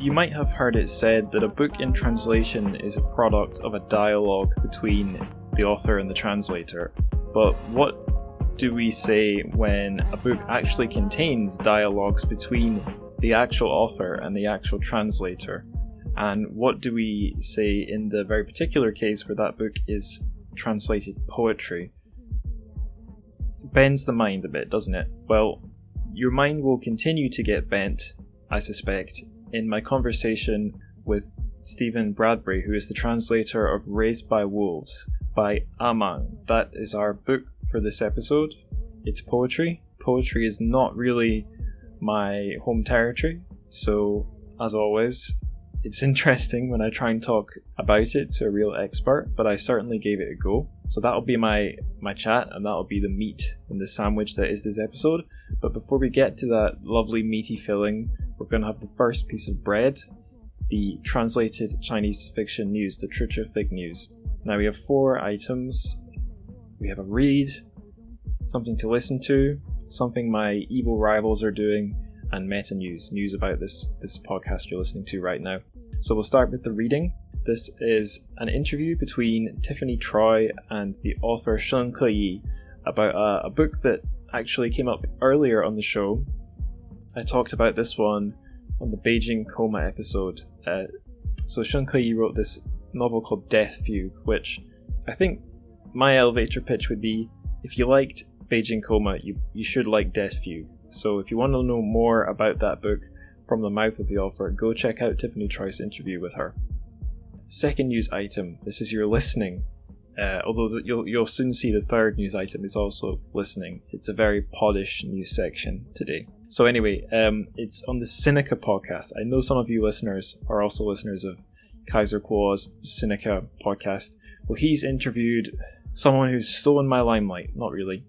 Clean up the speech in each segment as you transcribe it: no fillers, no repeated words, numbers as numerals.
You might have heard it said that a book in translation is a product of a dialogue between the author and the translator. But what do we say when a book actually contains dialogues between the actual author and the actual translator? And what do we say in the very particular case where that book is translated poetry? It bends the mind a bit, doesn't it? Well, your mind will continue to get bent, I suspect, in my conversation with Stephen Bradbury, who is the translator of Raised by Wolves by Amang. That is our book for this episode. It's poetry. Poetry is not really my home territory, so as always, it's interesting when I try and talk about it to a real expert, but I certainly gave it a go. So that'll be my chat, and that'll be the meat in the sandwich that is this episode. But before we get to that lovely meaty filling, we're going to have the first piece of bread, the translated Chinese fiction news, the Fig news. Now we have 4 items. We have a read, something to listen to, something my evil rivals are doing, and meta news about this podcast you're listening to right now. So we'll start with the reading. This is an interview between Tiffany Troy and the author Sheng Keyi about a book that actually came up earlier on the show. I talked about this one on the Beijing Coma episode. So Sheng Keyi wrote this novel called Death Fugue, which I think my elevator pitch would be, if you liked Beijing Coma, you should like Death Fugue. So if you want to know more about that book from the mouth of the author, go check out Tiffany Troy's interview with her. Second news item, this is your listening. Although you'll soon see the third news item is also listening. It's a very poddish news section today. So anyway, it's on the Sinica podcast. I know some of you listeners are also listeners of Kaiser Kuo's Sinica podcast. Well, he's interviewed someone who's stolen my limelight. Not really.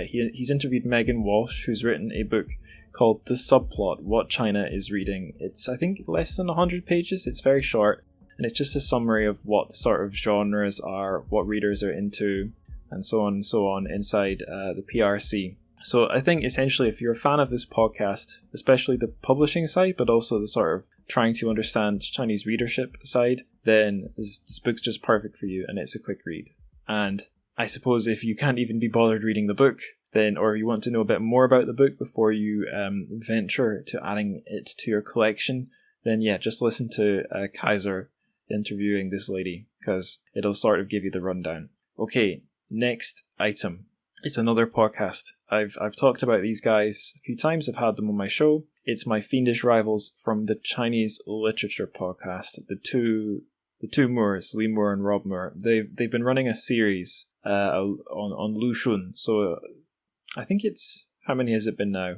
He's interviewed Megan Walsh, who's written a book called The Subplot, What China is Reading. It's, I think, less than 100 pages. It's very short, and it's just a summary of what the sort of genres are, what readers are into, and so on inside the PRC. So I think essentially if you're a fan of this podcast, especially the publishing side, but also the sort of trying to understand Chinese readership side, then this book's just perfect for you, and it's a quick read. And I suppose if you can't even be bothered reading the book, then, or you want to know a bit more about the book before you venture to adding it to your collection, then yeah, just listen to Kaiser interviewing this lady, because it'll sort of give you the rundown. Okay, next item. It's another podcast. I've talked about these guys a few times. I've had them on my show. It's my fiendish rivals from the Chinese Literature podcast, the two Moores, Lee Moore and Rob Moore. They've been running a series on Lu Shun. So I think it's, how many has it been now?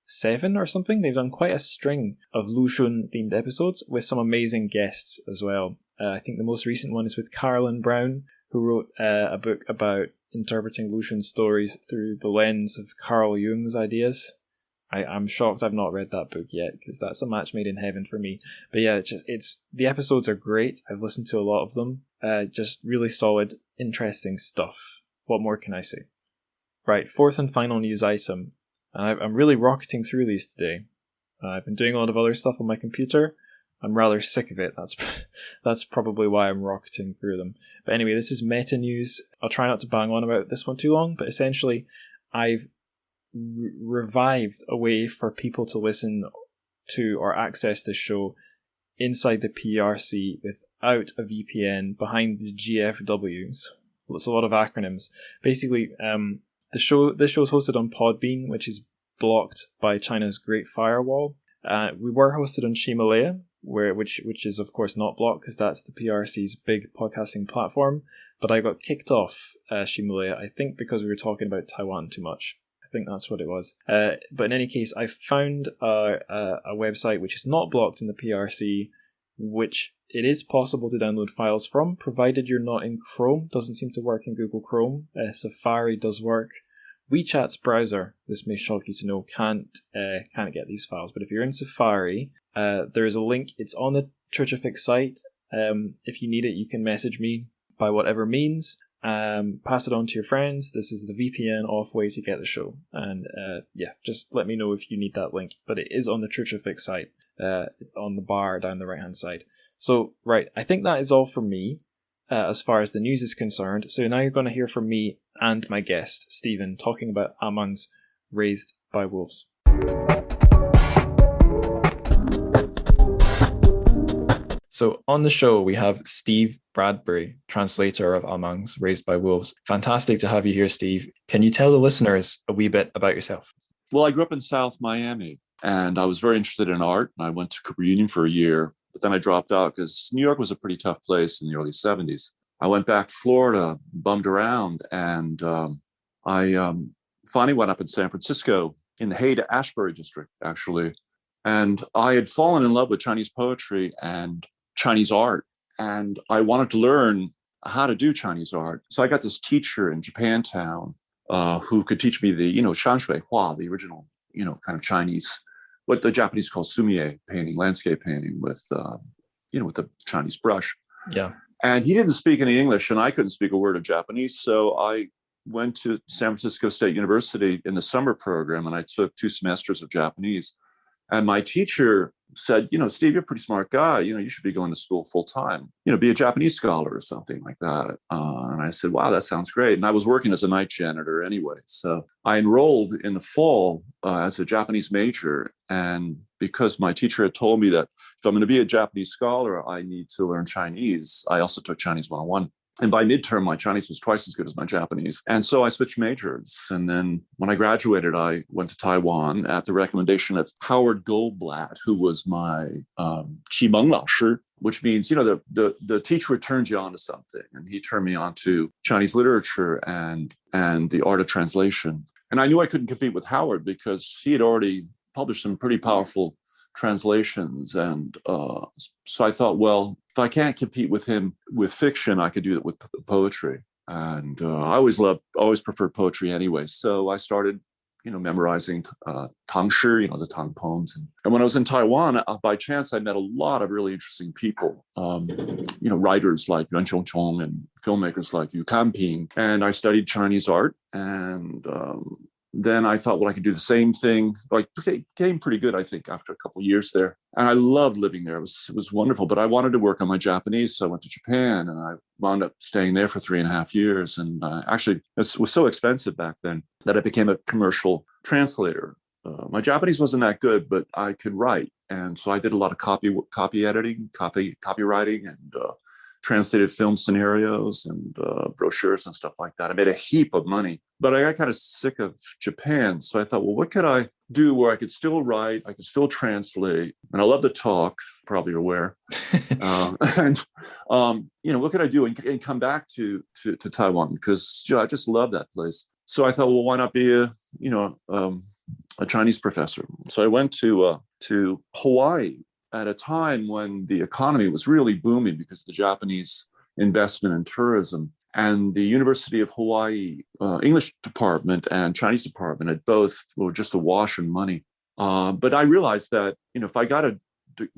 7 or something? They've done quite a string of Lu Shun themed episodes with some amazing guests as well. I think the most recent one is with Carolyn Brown, who wrote a book about interpreting Lu Shun stories through the lens of Carl Jung's ideas. I'm shocked I've not read that book yet, because that's a match made in heaven for me. But yeah, it's the episodes are great. I've listened to a lot of them. Just really solid, interesting stuff. What more can I say? Right, fourth and final news item. And I'm really rocketing through these today. I've been doing a lot of other stuff on my computer. I'm rather sick of it. That's probably why I'm rocketing through them. But anyway, this is meta news. I'll try not to bang on about this one too long, but essentially I've revived a way for people to listen to or access this show inside the PRC without a VPN behind the GFWs. It's a lot of acronyms. Basically, this show is hosted on Podbean, which is blocked by China's Great Firewall. We were hosted on Himalaya, which is of course not blocked because that's the PRC's big podcasting platform. But I got kicked off Himalaya, I think because we were talking about Taiwan too much. I think that's what it was. But in any case, I found a website which is not blocked in the PRC, which it is possible to download files from, provided you're not in Chrome. Doesn't seem to work in Google Chrome. Safari does work. WeChat's browser, this may shock you to know, can't get these files. But if you're in Safari, there is a link. It's on the Tritafix site. If you need it, you can message me by whatever means. pass it on to your friends. This is the VPN off way to get the show. And just let me know if you need that link. But it is on the Church of Fix site, on the bar down the right-hand side. So, right, I think that is all from me as far as the news is concerned. So now you're going to hear from me and my guest, Stephen, talking about Amang's Raised by Wolves. So on the show, we have Steve Bradbury, translator of Amang's Raised by Wolves. Fantastic to have you here, Steve. Can you tell the listeners a wee bit about yourself? Well, I grew up in South Miami, and I was very interested in art. I went to Cooper Union for a year, but then I dropped out because New York was a pretty tough place in the early 70s. I went back to Florida, bummed around, and I finally went up in San Francisco in the Haight-Ashbury district, actually. And I had fallen in love with Chinese poetry and Chinese art, and I wanted to learn how to do Chinese art. So I got this teacher in Japantown who could teach me the, shanshui hua, the original, kind of Chinese, what the Japanese call sumie painting, landscape painting with the Chinese brush. Yeah. And he didn't speak any English, and I couldn't speak a word of Japanese. So I went to San Francisco State University in the summer program, and I took 2 semesters of Japanese. And my teacher said, Steve, you're a pretty smart guy. You should be going to school full time, be a Japanese scholar or something like that. And I said, wow, that sounds great. And I was working as a night janitor anyway. So I enrolled in the fall as a Japanese major. And because my teacher had told me that if I'm going to be a Japanese scholar, I need to learn Chinese, I also took Chinese 101. And by midterm, my Chinese was twice as good as my Japanese. And so I switched majors. And then when I graduated, I went to Taiwan at the recommendation of Howard Goldblatt, who was my Qimeng Lao Shi, which means, the teacher would turn you on to something. And he turned me on to Chinese literature and the art of translation. And I knew I couldn't compete with Howard because he had already published some pretty powerful translations. And so I thought, well, if I can't compete with him with fiction, I could do it with poetry. And I always preferred poetry anyway. So I started, memorizing Tang Shi, the Tang poems. And when I was in Taiwan, by chance, I met a lot of really interesting people, writers like Yuan Chongchong and filmmakers like Yu Kanping. And I studied Chinese art. And then I thought, well, I could do the same thing. I became pretty good, I think, after a couple of years there. And I loved living there. It was wonderful. But I wanted to work on my Japanese, so I went to Japan, and I wound up staying there for 3.5 years. And actually, it was so expensive back then that I became a commercial translator. My Japanese wasn't that good, but I could write. And so I did a lot of copy editing, copywriting, and translated film scenarios and brochures and stuff like that. I made a heap of money, but I got kind of sick of Japan. So I thought, well, what could I do where I could still write, I could still translate, and I love to talk, probably you're aware. What could I do and come back to Taiwan? Because I just love that place. So I thought, well, why not be a Chinese professor? So I went to Hawaii at a time when the economy was really booming because of the Japanese investment in tourism. And the University of Hawaii English department and Chinese department had both were just awash in money. But I realized that, if I got a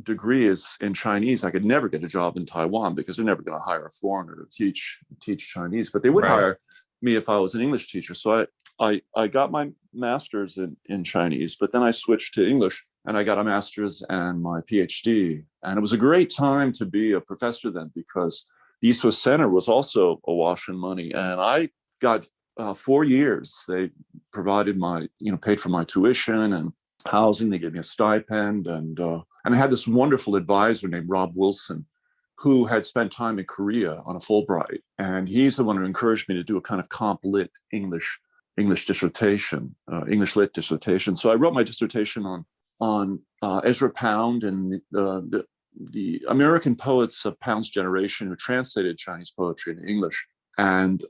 degree in Chinese, I could never get a job in Taiwan because they're never going to hire a foreigner to teach Chinese. But they would hire me if I was an English teacher. So I got my master's in Chinese, but then I switched to English. And I got a master's and my PhD. And it was a great time to be a professor then because the East West Center was also awash in money. And I got 4 years. They provided paid for my tuition and housing. They gave me a stipend. And I had this wonderful advisor named Rob Wilson, who had spent time in Korea on a Fulbright. And he's the one who encouraged me to do a kind of comp lit English dissertation, English lit dissertation. So I wrote my dissertation on Ezra Pound and the American poets of Pound's generation who translated Chinese poetry into English. And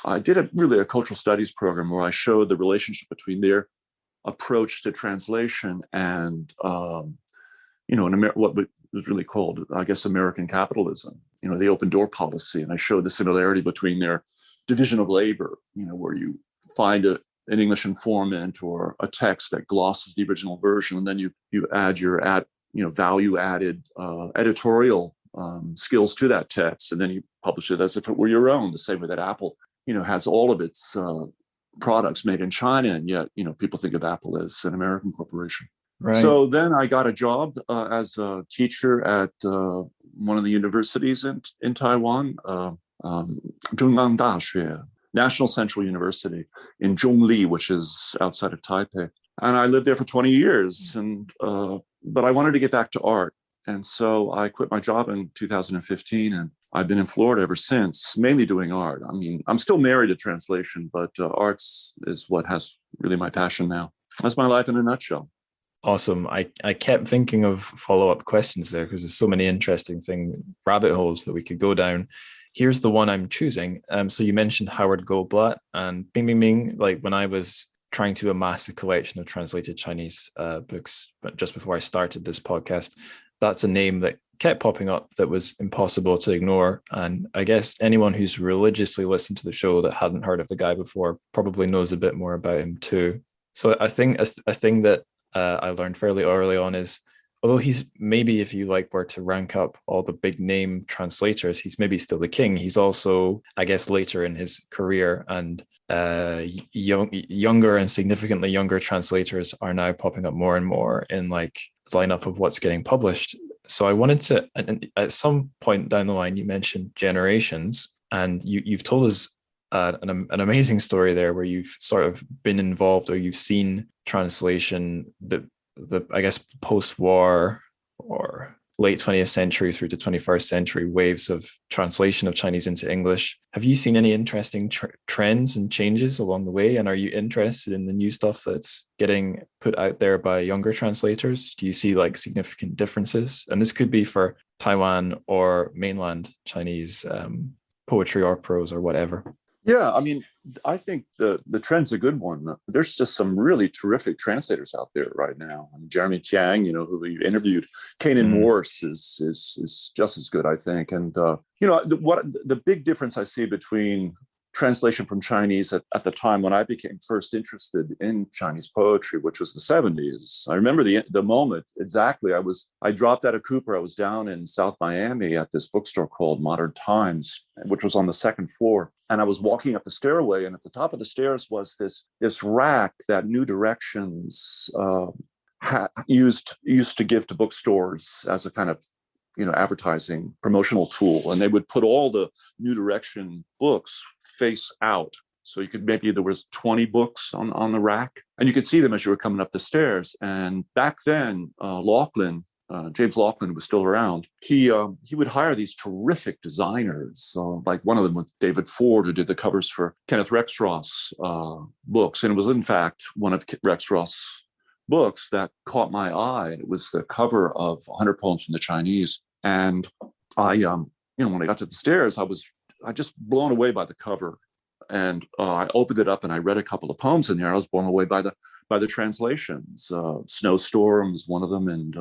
I did a cultural studies program where I showed the relationship between their approach to translation and, what was really called, I guess, American capitalism, the open door policy. And I showed the similarity between their division of labor, where you find an English informant or a text that glosses the original version, and then you add your value added editorial skills to that text, and then you publish it as if it were your own. The same way that Apple, has all of its products made in China, and yet, people think of Apple as an American corporation. Right. So then I got a job as a teacher at one of the universities in Taiwan, Zhongang Daxue, National Central University in Zhongli, which is outside of Taipei. And I lived there for 20 years, but I wanted to get back to art. And so I quit my job in 2015, and I've been in Florida ever since, mainly doing art. I mean, I'm still married to translation, but arts is what has really my passion now. That's my life in a nutshell. Awesome. I kept thinking of follow-up questions there because there's so many interesting rabbit holes that we could go down. Here's the one I'm choosing. So you mentioned Howard Goldblatt, and Bing Bing Bing, like when I was trying to amass a collection of translated Chinese books, but just before I started this podcast, that's a name that kept popping up that was impossible to ignore. And I guess anyone who's religiously listened to the show that hadn't heard of the guy before probably knows a bit more about him too. So I think a thing that I learned fairly early on is, although he's maybe, if you like, were to rank up all the big name translators, he's maybe still the king. He's also, I guess, later in his career, and younger and significantly younger translators are now popping up more and more in like the lineup of what's getting published. So I wanted to, and at some point down the line, you mentioned generations, and you've told us an amazing story there where you've sort of been involved, or you've seen translation, the I guess post-war or late 20th century through to 21st century waves of translation of Chinese into English. Have you seen any interesting trends and changes along the way? And are you interested in the new stuff that's getting put out there by younger translators? Do you see like significant differences? And this could be for Taiwan or mainland Chinese poetry or prose or whatever. Yeah, I mean, I think the trend's a good one. There's just some really terrific translators out there right now. I mean, Jeremy Tiang, who we interviewed, Kanan Morse is just as good, I think. And the big difference I see between translation from Chinese at the time when I became first interested in Chinese poetry, which was the 70s. I remember the moment exactly. I dropped out of Cooper. I was down in South Miami at this bookstore called Modern Times, which was on the second floor. And I was walking up the stairway, and at the top of the stairs was this rack that New Directions used to give to bookstores as a kind of advertising promotional tool. And they would put all the New Direction books face out. So there was 20 books on the rack, and you could see them as you were coming up the stairs. And back then, James Laughlin was still around. He would hire these terrific designers, like one of them was David Ford, who did the covers for Kenneth Rexroth's books. And it was, in fact, one of Rexroth's books that caught my eye. It was the cover of 100 Poems from the Chinese. And I, when I got to the stairs, I just blown away by the cover. And I opened it up and I read a couple of poems in there. I was blown away by the translations. Snowstorm was one of them, and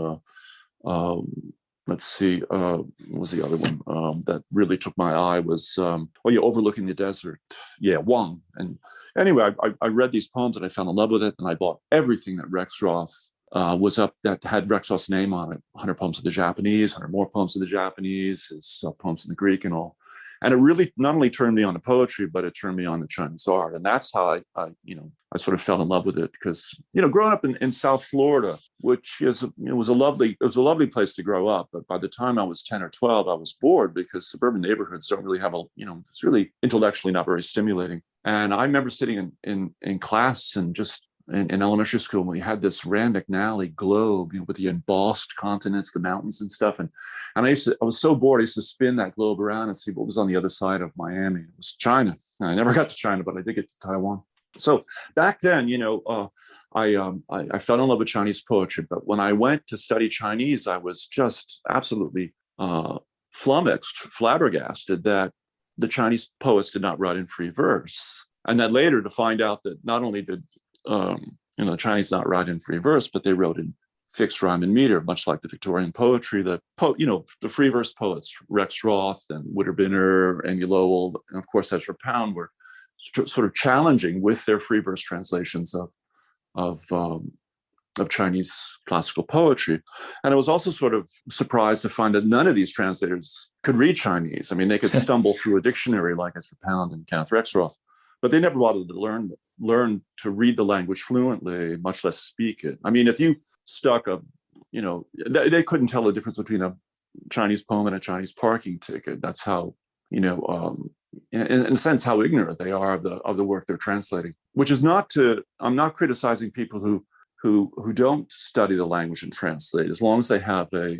let's see, what was the other one that really took my eye was Overlooking the Desert. Yeah, Wang. And anyway, I read these poems and I fell in love with it, and I bought everything that Rexroth was up that had Rexroth's name on it. 100 Poems of the Japanese, 100 More Poems of the Japanese, his poems in the Greek and all. And it really not only turned me on to poetry, but it turned me on to Chinese art. And that's how I sort of fell in love with it, because, growing up in South Florida, which was a lovely place to grow up. But by the time I was 10 or 12, I was bored because suburban neighborhoods don't really have it's really intellectually not very stimulating. And I remember sitting in class and just in elementary school, when we had this Rand McNally globe, with the embossed continents, the mountains and stuff. And I was so bored, I used to spin that globe around and see what was on the other side of Miami. It was China. I never got to China, but I did get to Taiwan. So back then, I fell in love with Chinese poetry. But when I went to study Chinese, I was just absolutely flabbergasted that the Chinese poets did not write in free verse. And then later to find out that not only did the Chinese not write in free verse, but they wrote in fixed rhyme and meter, much like the Victorian poetry. The free verse poets, Rexroth and Widder-Bynner, Amy Lowell, and of course Ezra Pound, were sort of challenging with their free verse translations of of Chinese classical poetry. And I was also sort of surprised to find that none of these translators could read Chinese. I mean, they could stumble through a dictionary like Ezra Pound and Kenneth Rexroth, but they never bothered to learn to read the language fluently, much less speak it. I mean, if you stuck they couldn't tell the difference between a Chinese poem and a Chinese parking ticket. That's how, in a sense, how ignorant they are of the work they're translating. Which is I'm not criticizing people who don't study the language and translate, as long as they have a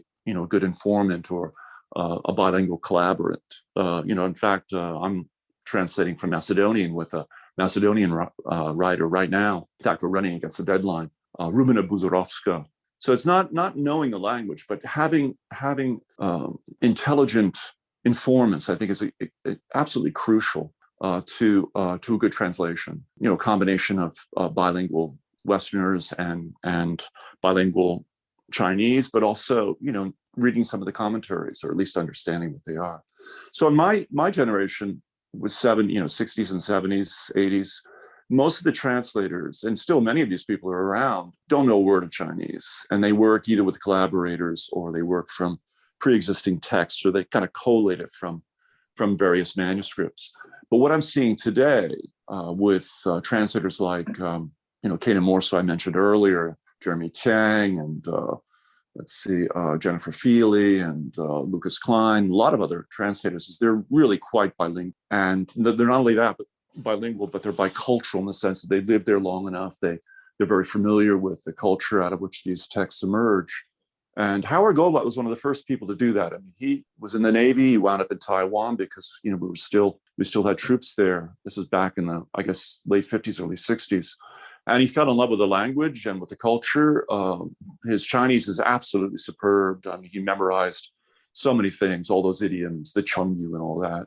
good informant or a bilingual collaborant. In fact, I'm translating from Macedonian with a Macedonian writer right now. In fact, we're running against the deadline, Rumina Buzorovska. So it's not knowing the language, but having intelligent informants, I think, is absolutely crucial to a good translation. A combination of bilingual Westerners and bilingual Chinese, but also reading some of the commentaries, or at least understanding what they are. So in my generation was 60s and 70s, 80s. Most of the translators, and still many of these people are around, don't know a word of Chinese. And they work either with collaborators, or they work from pre-existing texts, or they kind of collate it from various manuscripts. But what I'm seeing today with translators like, Kate Morso I mentioned earlier, Jeremy Tang, and Jennifer Feely, and Lucas Klein, a lot of other translators, is they're really quite bilingual. And they're not only that, but bilingual, but they're bicultural in the sense that they've lived there long enough. They're very familiar with the culture out of which these texts emerge. And Howard Goldblatt was one of the first people to do that. I mean, he was in the Navy. He wound up in Taiwan because we still had troops there. This is back in the, I guess, late 50s, early 60s. And he fell in love with the language and with the culture. His Chinese is absolutely superb. I mean, he memorized so many things, all those idioms, the Chengyu and all that.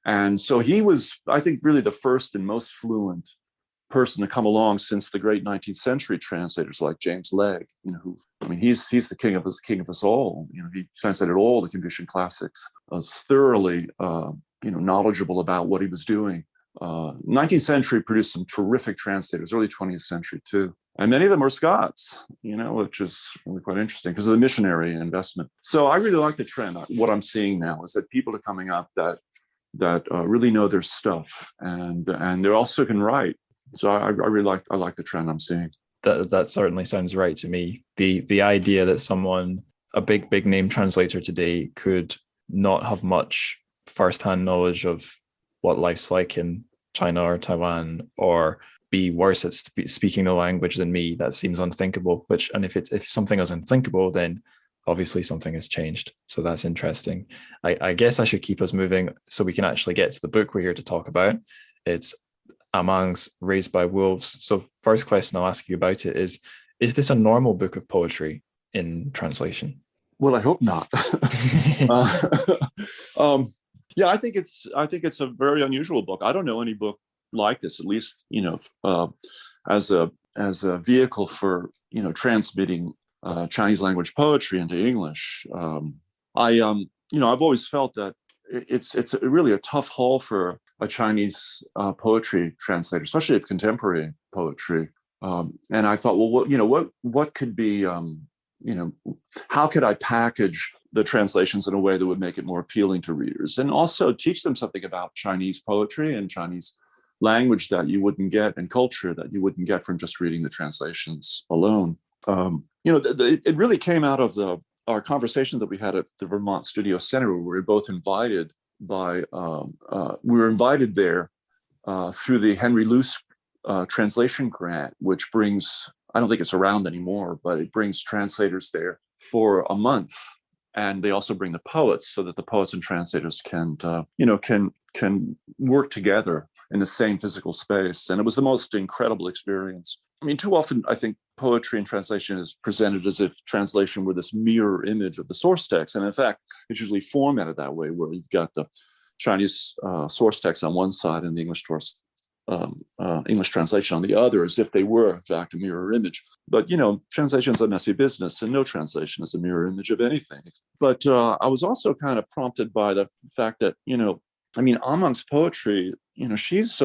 And so he was, I think, really the first and most fluent person to come along since the great 19th century translators like James Legge, he's the king of us all. He translated all the Confucian classics, was thoroughly, knowledgeable about what he was doing. 19th century produced some terrific translators, early 20th century too. And many of them were Scots, which is really quite interesting because of the missionary investment. So I really like the trend. What I'm seeing now is that people are coming up that really know their stuff, and they also can write. So I really like the trend I'm seeing. That certainly sounds right to me. The idea that someone, a big name translator today, could not have much firsthand knowledge of what life's like in China or Taiwan, or be worse at speaking the language than me, that seems unthinkable. And if something is unthinkable, then obviously something has changed. So that's interesting. I guess I should keep us moving so we can actually get to the book we're here to talk about. It's Amang's Raised by Wolves. So first question I'll ask you about it is this a normal book of poetry in translation? Well, I hope not. Yeah, I think it's a very unusual book. I don't know any book like this, at least, as a vehicle for, transmitting Chinese language poetry into English. I've always felt that it's really a tough haul for a Chinese poetry translator, especially of contemporary poetry. And I thought, well, what could be, how could I package the translations in a way that would make it more appealing to readers, and also teach them something about Chinese poetry and Chinese language that you wouldn't get, and culture that you wouldn't get from just reading the translations alone. It really came out of our conversation that we had at the Vermont Studio Center, where we were both invited by, we were invited there through the Henry Luce translation grant, which brings, I don't think it's around anymore, but it brings translators there for a month. And they also bring the poets, so that the poets and translators can work together in the same physical space. And it was the most incredible experience. I mean, too often, I think poetry and translation is presented as if translation were this mirror image of the source text. And in fact, it's usually formatted that way, where you've got the Chinese source text on one side and the English English translation on the other, as if they were, in fact, a mirror image. But, translation is a messy business, and no translation is a mirror image of anything. But I was also kind of prompted by the fact that, Amang's poetry, she's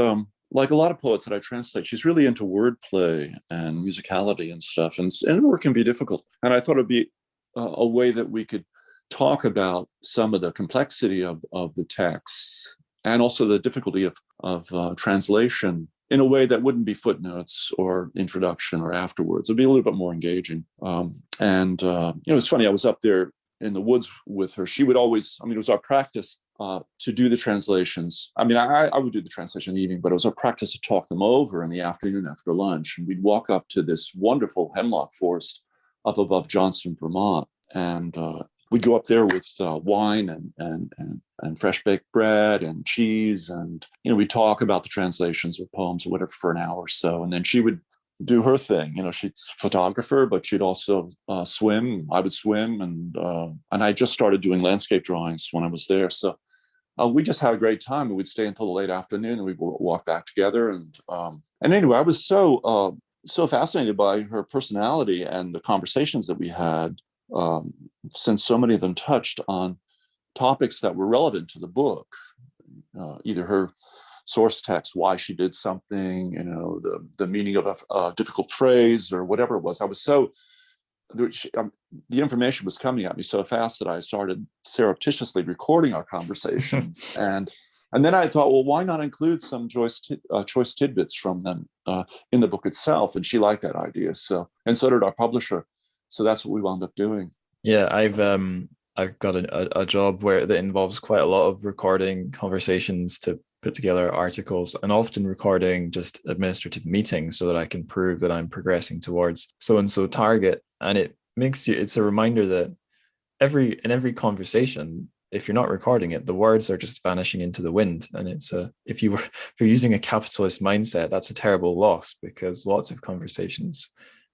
like a lot of poets that I translate, she's really into wordplay and musicality and stuff, and work can be difficult. And I thought it'd be a way that we could talk about some of the complexity of the texts and also the difficulty of translation in a way that wouldn't be footnotes or introduction or afterwards. It'd be a little bit more engaging. It's funny. I was up there in the woods with her. She would always, it was our practice to do the translations. I would do the translation in the evening, but it was our practice to talk them over in the afternoon after lunch. And we'd walk up to this wonderful hemlock forest up above Johnston, Vermont. And we'd go up there with wine and fresh baked bread and cheese. And, we'd talk about the translations of poems or whatever for an hour or so. And then she would do her thing. She's a photographer, but she'd also swim. I would swim. And I just started doing landscape drawings when I was there. So we just had a great time. And we'd stay until the late afternoon and we'd walk back together. And anyway, I was so fascinated by her personality and the conversations that we had, since so many of them touched on topics that were relevant to the book, either her source text, why she did something, the meaning of a difficult phrase or whatever it was. I was the information was coming at me so fast that I started surreptitiously recording our conversations. and then I thought, well, why not include some choice tidbits from them in the book itself? And she liked that idea. So did our publisher. So that's what we wound up doing. Yeah, I've got a job that involves quite a lot of recording conversations to put together articles, and often recording just administrative meetings so that I can prove that I'm progressing towards so-and-so target. And it's a reminder that in every conversation, if you're not recording it, the words are just vanishing into the wind. And if you're using a capitalist mindset, that's a terrible loss, because lots of conversations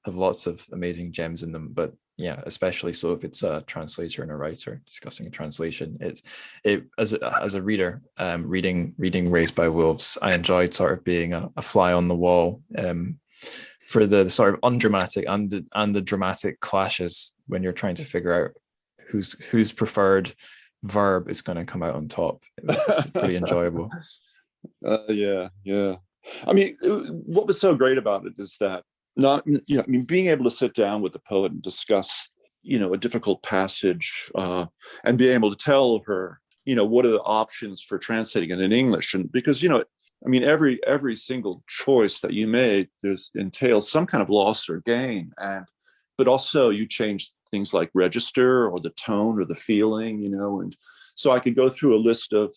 have lots of amazing gems in them. But yeah, especially so if it's a translator and a writer discussing a translation. As a reader, reading Raised by Wolves, I enjoyed sort of being a fly on the wall for the sort of undramatic and the dramatic clashes when you're trying to figure out whose preferred verb is going to come out on top. It was pretty enjoyable. Yeah. What was so great about it is that being able to sit down with the poet and discuss, a difficult passage, and being able to tell her, what are the options for translating it in English. And because, every single choice that you made, entails some kind of loss or gain. But also you change things like register or the tone or the feeling, and so I could go through a list of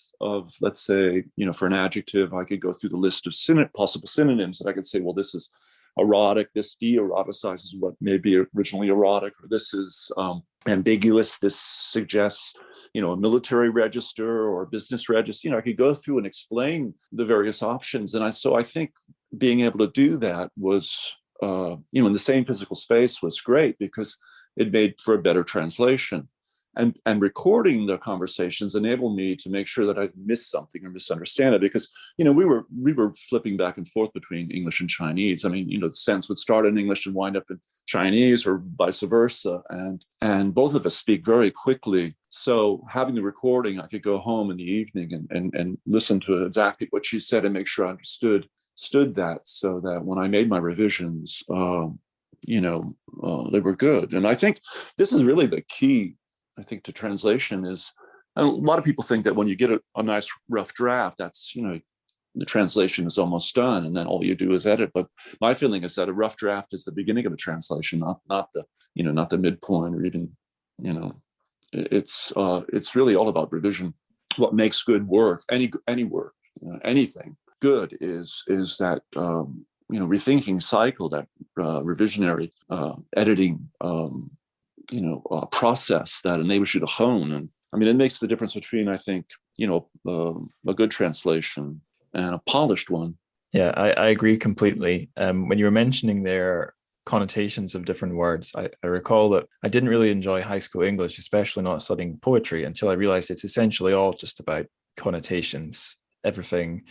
let's say, for an adjective, I could go through the list of possible synonyms that I could say, well, this is erotic, this de-eroticizes what may be originally erotic, or this is ambiguous, this suggests, a military register or a business register. I could go through and explain the various options. And I think being able to do that was, in the same physical space was great, because it made for a better translation. And recording the conversations enabled me to make sure that I didn't miss something or misunderstand it, because we were flipping back and forth between English and Chinese. The sentence would start in English and wind up in Chinese, or vice versa, and both of us speak very quickly. So having the recording, I could go home in the evening and listen to exactly what she said and make sure I understood that, so that when I made my revisions, they were good. And I think this is really the key, to translation is, and a lot of people think that when you get a nice rough draft, that's, the translation is almost done and then all you do is edit. But my feeling is that a rough draft is the beginning of a translation, not the midpoint, or even, it's really all about revision. What makes good work, any work, anything good is that, rethinking cycle, that revisionary editing, process that enables you to hone. And it makes the difference between, I think, a good translation and a polished one. Yeah, I agree completely. When you were mentioning their connotations of different words, I recall that I didn't really enjoy high school English, especially not studying poetry, until I realized it's essentially all just about connotations. Everything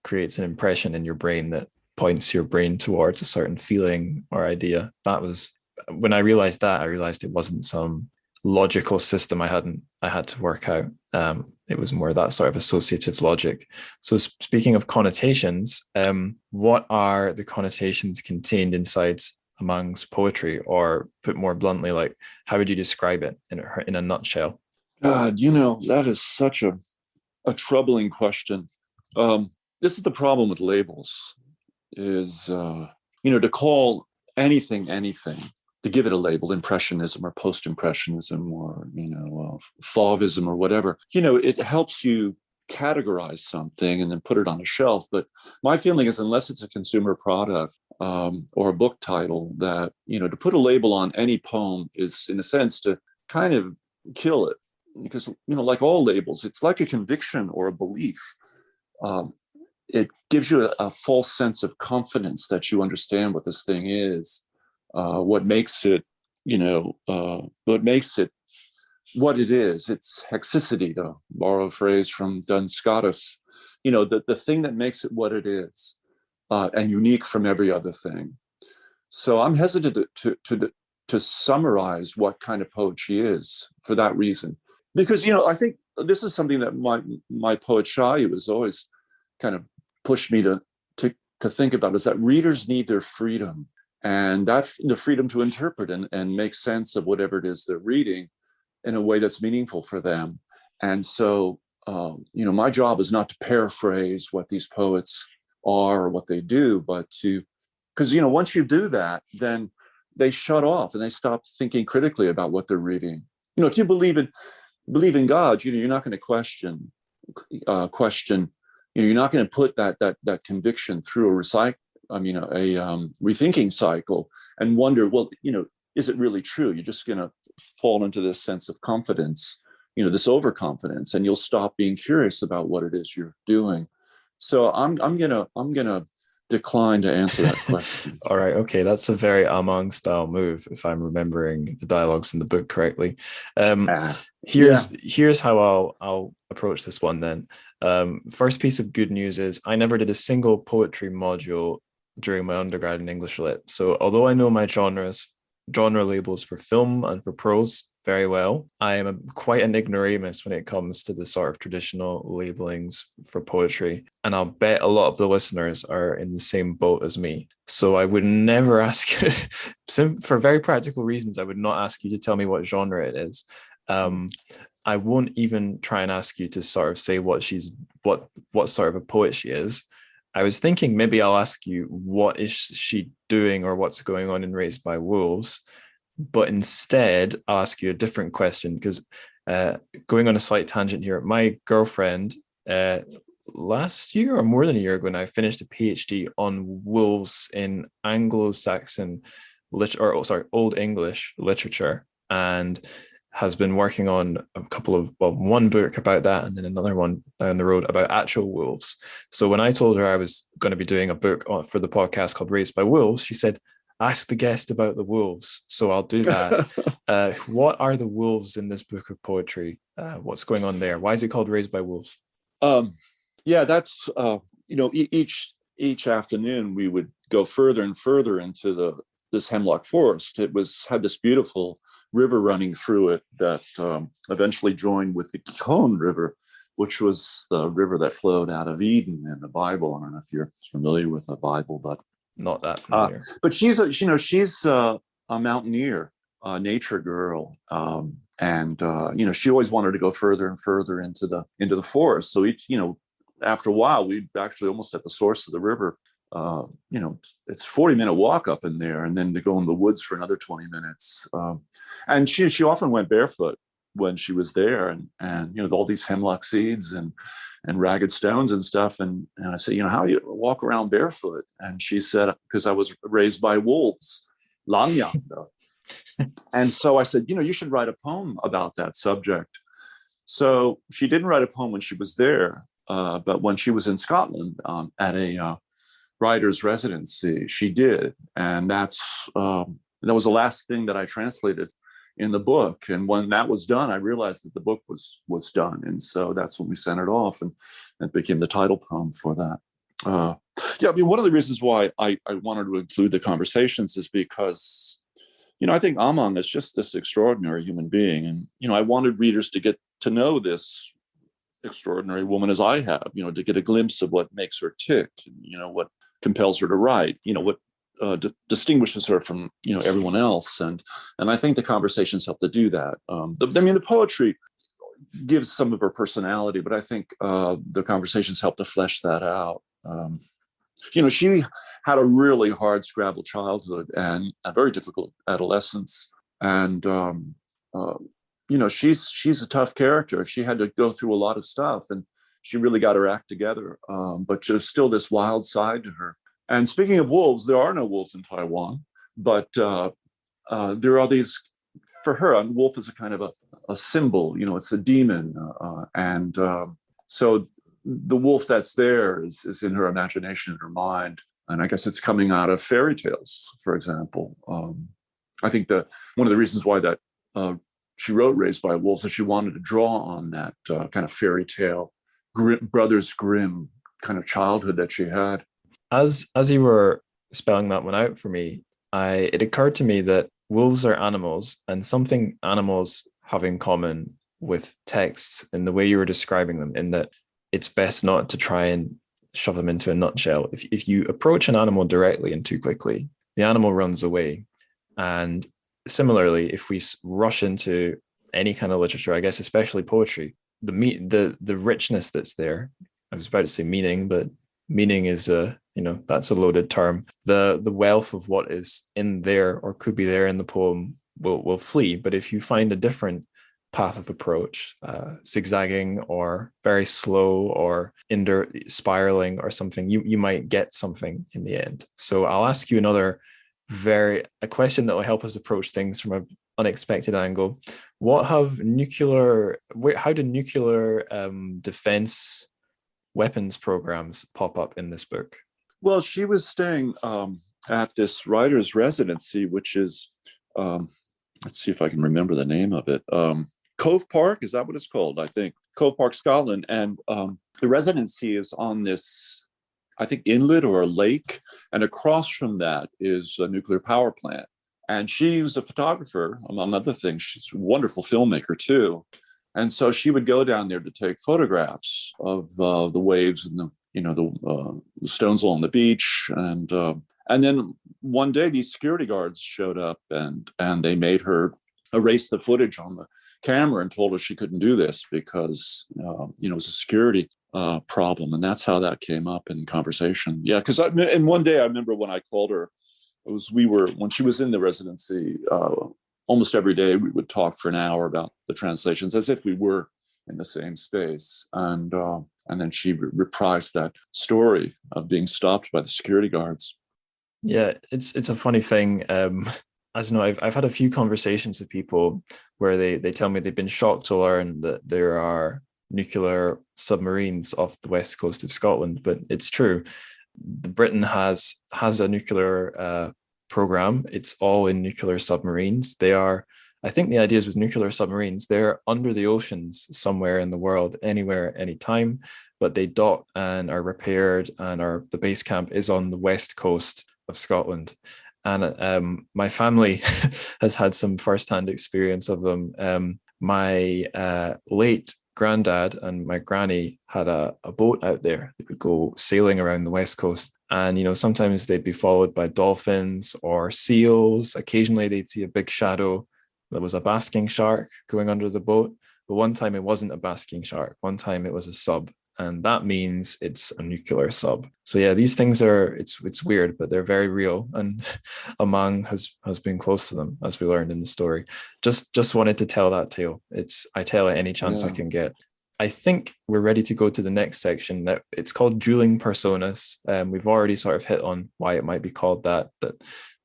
creates an impression in your brain that points your brain towards a certain feeling or idea. That was when I realized it wasn't some logical system I had to work out. It was more that sort of associative logic. So speaking of connotations, what are the connotations contained inside Amang's poetry? Or put more bluntly, like, how would you describe it in a nutshell? God, that is such a troubling question. This is the problem with labels, is, to call anything, to give it a label, impressionism or post-impressionism or, Fauvism or whatever, it helps you categorize something and then put it on a shelf. But my feeling is, unless it's a consumer product or a book title, that, to put a label on any poem is, in a sense, to kind of kill it. Because, like all labels, it's like a conviction or a belief. It gives you a false sense of confidence that you understand what this thing is, what makes it what it is. It's hexicity, to borrow a phrase from Duns Scotus, the thing that makes it what it is, and unique from every other thing. So I'm hesitant to summarize what kind of poetry is for that reason. Because, I think this is something that my poet Shayu has always kind of pushed me to think about, is that readers need their freedom, and that the freedom to interpret and make sense of whatever it is they're reading in a way that's meaningful for them. And so, my job is not to paraphrase what these poets are or what they do, but because, once you do that, then they shut off and they stop thinking critically about what they're reading. If you believe in God, you're not going to question. You're not going to put that conviction through a rethinking cycle and wonder, well, is it really true? You're just going to fall into this sense of confidence, this overconfidence, and you'll stop being curious about what it is you're doing. So I'm gonna decline to answer that question. All right, okay, that's a very Amang style move, if I'm remembering the dialogues in the book correctly. Here's how I'll approach this one then. First piece of good news is I never did a single poetry module during my undergrad in English Lit. So although I know my genre labels for film and for prose very well, I am quite an ignoramus when it comes to the sort of traditional labelings for poetry. And I'll bet a lot of the listeners are in the same boat as me. So I would never ask, for very practical reasons, I would not ask you to tell me what genre it is. I won't even try and ask you to sort of say what sort of a poet she is. I was thinking maybe I'll ask you, what is she doing or what's going on in Raised by Wolves? But instead, I'll ask you a different question, because going on a slight tangent here, my girlfriend last year or more than a year ago now finished a PhD on wolves in Anglo-Saxon Old English literature, and has been working on one book about that and then another one down the road about actual wolves. So when I told her I was going to be doing a book for the podcast called Raised by Wolves, she said, ask the guest about the wolves. So I'll do that. What are the wolves in this book of poetry? What's going on there? Why is it called Raised by Wolves? That's, each afternoon we would go further and further into this hemlock forest. It had this beautiful river running through it that eventually joined with the Gihon River, which was the river that flowed out of Eden in the Bible. I don't know if you're familiar with the Bible, but not that familiar. But she's a mountaineer, a nature girl, and she always wanted to go further and further into the forest. So after a while, we actually almost at the source of the river. It's a 40-minute walk up in there, and then to go in the woods for another 20 minutes. And she often went barefoot when she was there, and all these hemlock seeds and ragged stones and stuff. And I said, how do you walk around barefoot? And she said, because I was raised by wolves, láng, yǎng. And so I said, you should write a poem about that subject. So she didn't write a poem when she was there, but when she was in Scotland at a writer's residency, she did. And that was the last thing that I translated in the book. And when that was done, I realized that the book was done. And so that's when we sent it off, and it became the title poem for that. One of the reasons why I wanted to include the conversations is because I think Amang is just this extraordinary human being. And, I wanted readers to get to know this extraordinary woman as I have, to get a glimpse of what makes her tick, what compels her to write, what distinguishes her from, everyone else. And I think the conversations help to do that. The poetry gives some of her personality, but I think the conversations help to flesh that out. She had a really hard scrabble childhood and a very difficult adolescence. And, she's a tough character. She had to go through a lot of stuff, and she really got her act together. But there's still this wild side to her. And speaking of wolves, there are no wolves in Taiwan, but there are these, for her, a wolf is a kind of a symbol, it's a demon. So the wolf that's there is in her imagination, in her mind. And I guess it's coming out of fairy tales, for example. I think one of the reasons why that she wrote Raised by Wolves is she wanted to draw on that kind of fairy tale, Brothers Grimm kind of childhood that she had. As you were spelling that one out for me, it occurred to me that wolves are animals, and something animals have in common with texts in the way you were describing them, in that it's best not to try and shove them into a nutshell. If you approach an animal directly and too quickly, the animal runs away. And similarly, if we rush into any kind of literature, I guess especially poetry, the richness that's there, I was about to say meaning, but meaning is that's a loaded term. The wealth of what is in there or could be there in the poem will flee. But if you find a different path of approach, zigzagging or very slow or spiraling or something, you might get something in the end. So I'll ask you a question that will help us approach things from an unexpected angle. How do nuclear defense weapons programs pop up in this book? Well, she was staying at this writer's residency, which is, let's see if I can remember the name of it. Cove Park, is that what it's called? I think Cove Park, Scotland. And the residency is on this, I think, inlet or a lake. And across from that is a nuclear power plant. And she was a photographer, among other things. She's a wonderful filmmaker, too. And so she would go down there to take photographs of the waves and the stones along the beach. And then one day, these security guards showed up and they made her erase the footage on the camera and told her she couldn't do this because it was a security problem. And that's how that came up in conversation. Yeah, because and one day I remember when I called her, when she was in the residency, almost every day we would talk for an hour about the translations as if we were in the same space. And then she reprised that story of being stopped by the security guards. Yeah, it's a funny thing. As you know, I've had a few conversations with people where they tell me they've been shocked to learn that there are nuclear submarines off the west coast of Scotland, but it's true. Britain has a nuclear program. It's all in nuclear submarines. I think the idea is with nuclear submarines, they're under the oceans somewhere in the world, anywhere, anytime, but they dock and are repaired, and the base camp is on the west coast of Scotland. And my family has had some firsthand experience of them. My late granddad and my granny had a boat out there that would go sailing around the west coast. And, sometimes they'd be followed by dolphins or seals. Occasionally they'd see a big shadow. There was a basking shark going under the boat. But one time it wasn't a basking shark. One time it was a sub. And that means it's a nuclear sub. So yeah, these things it's weird, but they're very real. And Amang has been close to them, as we learned in the story. Just wanted to tell that tale. I tell it any chance I can get. I think we're ready to go to the next section. Now, it's called Dueling Personas. We've already sort of hit on why it might be called that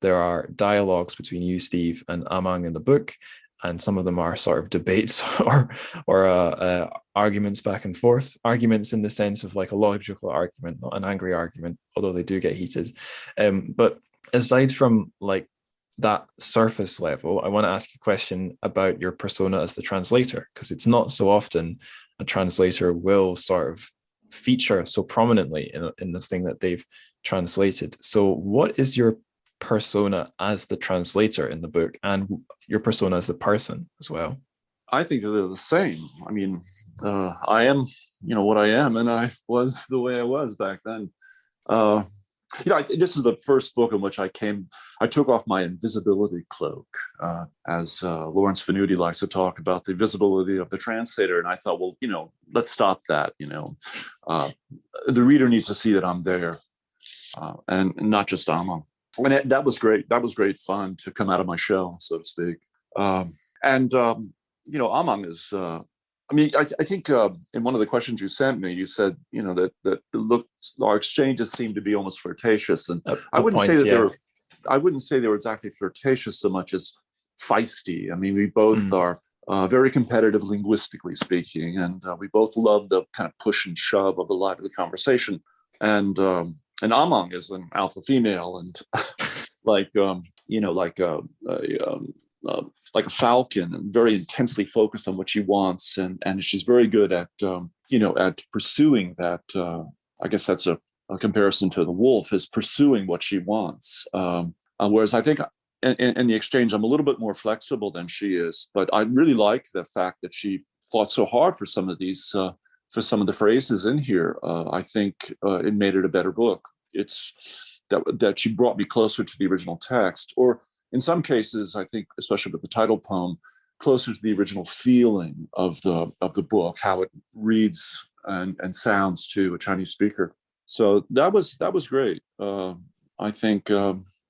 there are dialogues between you, Steve, and Amang in the book. And some of them are sort of debates or arguments back and forth. Arguments in the sense of like a logical argument, not an angry argument, although they do get heated. But aside from like that surface level, I want to ask you a question about your persona as the translator, because it's not so often a translator will sort of feature so prominently in this thing that they've translated. So what is your persona as the translator in the book and your persona as the person as well? I think that they're the same. I mean, I am, what I am, and I was the way I was back then. This is the first book in which I took off my invisibility cloak, as Lawrence Venuti likes to talk about the visibility of the translator. And I thought, well, let's stop that. The reader needs to see that I'm there, and not just Amang. And that was great. That was great fun to come out of my shell, so to speak. Amang is. I think in one of the questions you sent me, you said, that our exchanges seem to be almost flirtatious, and I wouldn't say they were exactly flirtatious so much as feisty. I mean, we both are very competitive, linguistically speaking, and we both love the kind of push and shove of the lively conversation. And Amang is an alpha female, and like a falcon, and very intensely focused on what she wants, and she's very good at at pursuing that. I guess that's a comparison to the wolf, is pursuing what she wants. Whereas I think in the exchange, I'm a little bit more flexible than she is, but I really like the fact that she fought so hard for some of these, for some of the phrases in here. I think it made it a better book. It's that she brought me closer to the original text, or in some cases, I think, especially with the title poem, closer to the original feeling of the book, how it reads and sounds to a Chinese speaker. So that was great. I think.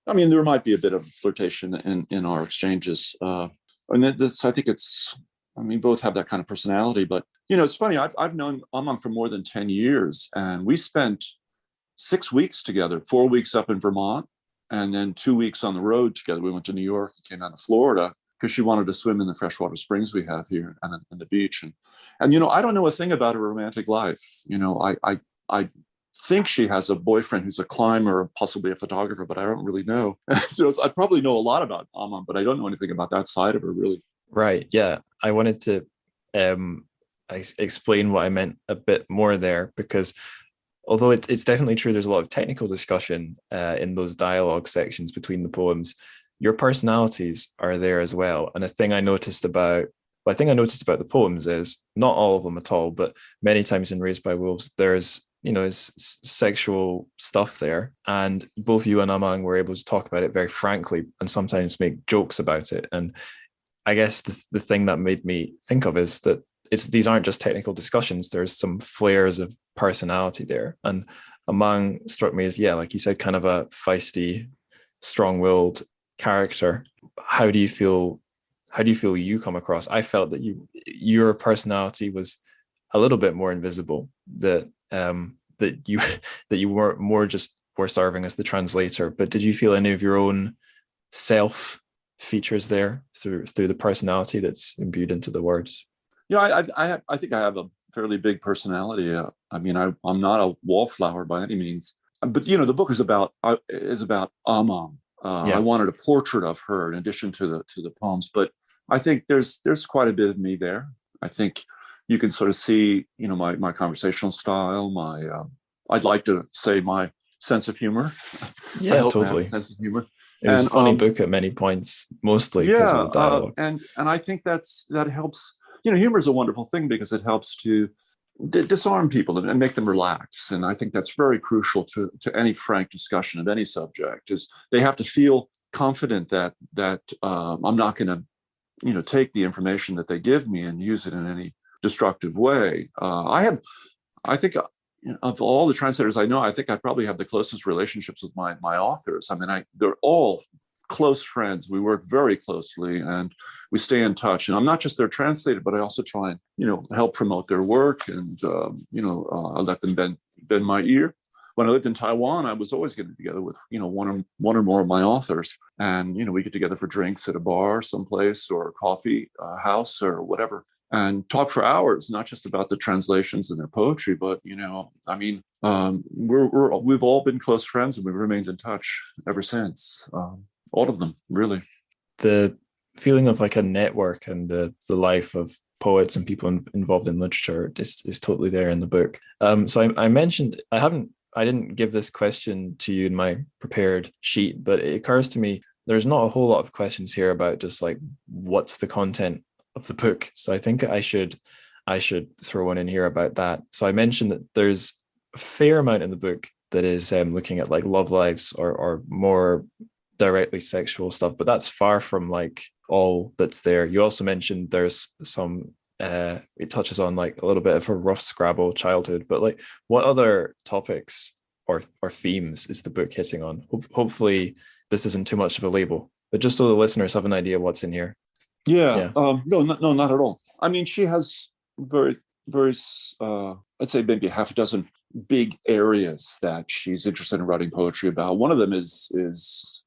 There might be a bit of flirtation in our exchanges, and I think it's. Both have that kind of personality, but it's funny. I've known Amang for more than 10 years, and we spent 6 weeks together, 4 weeks up in Vermont, and then 2 weeks on the road together. We went to New York and came down to Florida because she wanted to swim in the freshwater springs we have here and the beach. And I don't know a thing about her romantic life. I think she has a boyfriend who's a climber, possibly a photographer, but I don't really know. So I probably know a lot about Amang, but I don't know anything about that side of her, really. Right. Yeah. I wanted to explain what I meant a bit more there, because although it's definitely true, there's a lot of technical discussion in those dialogue sections between the poems, your personalities are there as well. And a thing I noticed about the poems is, not all of them at all, but many times in Raised by Wolves, there's, is sexual stuff there. And both you and Amang were able to talk about it very frankly and sometimes make jokes about it. And I guess the thing that made me think of is that these aren't just technical discussions. There's some flares of personality there. And Amang struck me as, like you said, kind of a feisty, strong-willed character. How do you feel you come across? I felt that your personality was a little bit more invisible, that you weren't more just were serving as the translator. But did you feel any of your own self features there through the personality that's imbued into the words? I think I have a fairly big personality. I'm not a wallflower by any means, but the book is about Amang. I wanted a portrait of her in addition to the poems, but I think there's quite a bit of me there. I think you can sort of see, my conversational style, I'd like to say my sense of humor. Yeah, I hope totally. I have a sense of humor. It was a funny book at many points, mostly because of the dialogue. And I think that helps. Humor is a wonderful thing because it helps to disarm people and make them relax. And I think that's very crucial to any frank discussion of any subject. Is they have to feel confident that I'm not going to, take the information that they give me and use it in any destructive way. I think of all the translators I know, I think I probably have the closest relationships with my authors. They're all close friends. We work very closely and we stay in touch. And I'm not just their translator, but I also try and, help promote their work and, I let them bend my ear. When I lived in Taiwan, I was always getting together with, one or more of my authors. And, we get together for drinks at a bar someplace or a coffee house or whatever, and talk for hours, not just about the translations and their poetry, but, we've all been close friends and we've remained in touch ever since. All of them, really. The feeling of like a network and the life of poets and people involved in literature is totally there in the book. So I mentioned, I haven't I didn't give this question to you in my prepared sheet, but it occurs to me there's not a whole lot of questions here about just like what's the content of the book. So I think I should throw one in here about that. So I mentioned that there's a fair amount in the book that is looking at like love lives or more directly sexual stuff, but that's far from like all that's there. You also mentioned there's some it touches on like a little bit of a rough scrabble childhood, but like what other topics or themes is the book hitting on? Hopefully this isn't too much of a label, but just so the listeners have an idea what's in here. Yeah. No, not at all. I mean, she has very, very, I'd say maybe half a dozen big areas that she's interested in writing poetry about. One of them is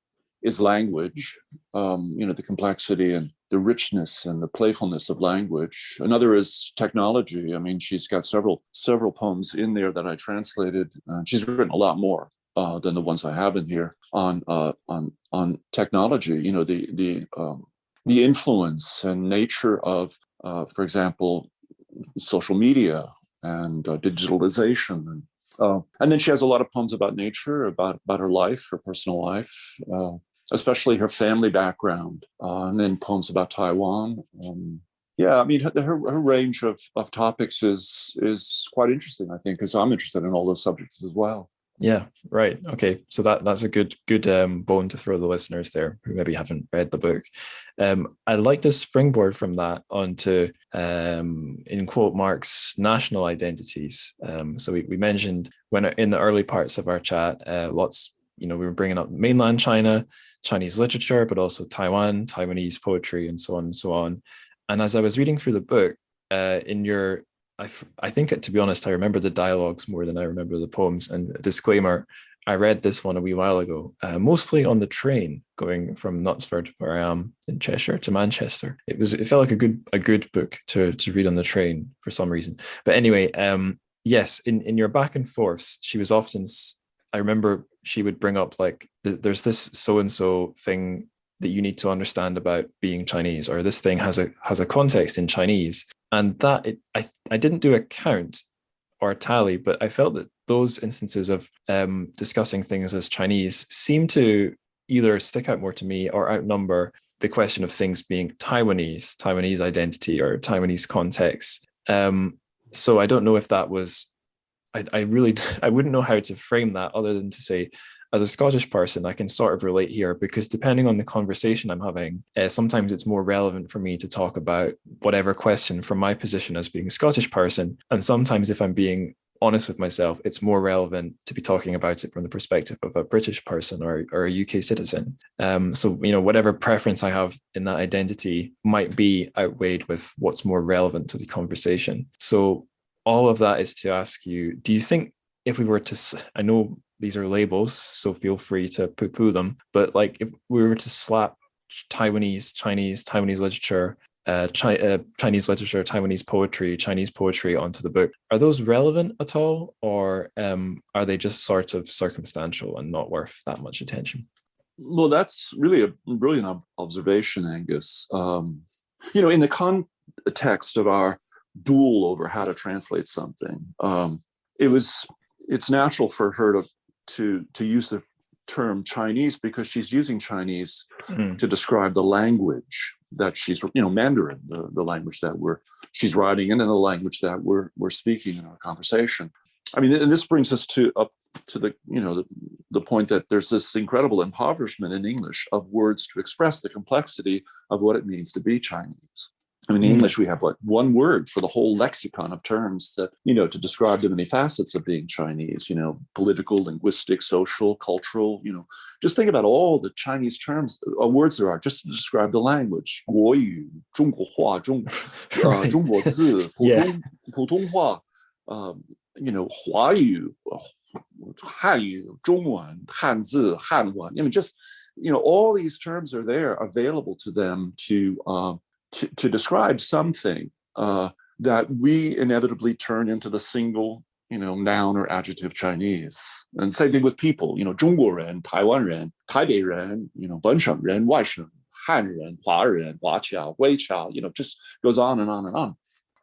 language, the complexity and the richness and the playfulness of language. Another is technology. I mean, she's got several poems in there that I translated. She's written a lot more than the ones I have in here on technology. The influence and nature of, for example, social media and digitalization. And then she has a lot of poems about nature, about her life, her personal life, especially her family background, and then poems about Taiwan. Yeah, I mean, her range of topics is quite interesting, I think, because I'm interested in all those subjects as well. Yeah, right. Okay, so that's a good bone to throw the listeners there who maybe haven't read the book. I'd like to springboard from that onto in quote marks national identities. So we mentioned when in the early parts of our chat, we were bringing up mainland China, Chinese literature, but also Taiwan, Taiwanese poetry, and so on and so on. And as I was reading through the book, I think, to be honest, I remember the dialogues more than I remember the poems. And disclaimer, I read this one a wee while ago, mostly on the train going from Knutsford, where I am in Cheshire, to Manchester. It felt like a good book to read on the train for some reason. But anyway, yes, in your back and forths, she was often, I remember she would bring up like, there's this so-and-so thing that you need to understand about being Chinese, or this thing has a context in Chinese. And that I didn't do a count or a tally, but I felt that those instances of discussing things as Chinese seem to either stick out more to me or outnumber the question of things being Taiwanese identity or Taiwanese context. So I don't know if that was, I wouldn't know how to frame that other than to say, as a Scottish person, I can sort of relate here because depending on the conversation I'm having, sometimes it's more relevant for me to talk about whatever question from my position as being a Scottish person. And sometimes if I'm being honest with myself, it's more relevant to be talking about it from the perspective of a British person or a UK citizen. So, whatever preference I have in that identity might be outweighed with what's more relevant to the conversation. So all of that is to ask you, do you think if we were to, I know these are labels, so feel free to poo-poo them, but like if we were to slap Taiwanese literature, Chinese literature, Chinese poetry onto the book, are those relevant at all, or are they just sort of circumstantial and not worth that much attention? Well, that's really a brilliant observation, Angus. In the context of our duel over how to translate something, it's natural for her to use the term Chinese because she's using Chinese to describe the language that she's, Mandarin, the language that she's writing in, and the language that we're speaking in our conversation. I mean, and this brings us up to the point that there's this incredible impoverishment in English of words to express the complexity of what it means to be Chinese. I mean, in English, we have like one word for the whole lexicon of terms that, to describe the many facets of being Chinese, political, linguistic, social, cultural, just think about all the Chinese terms, words there are just to describe the language. 国语, 中国话, 中国字, 普通话, 华语, 汉语, 中文, 汉字, 汉文. I mean, just, all these terms are there available to them to describe something that we inevitably turn into the single, noun or adjective Chinese. And same thing with people, 中国人, 台湾人, 台北人, 本省人, 外省, 汉人, 华人, 华侨, 徽侨, just goes on and on and on.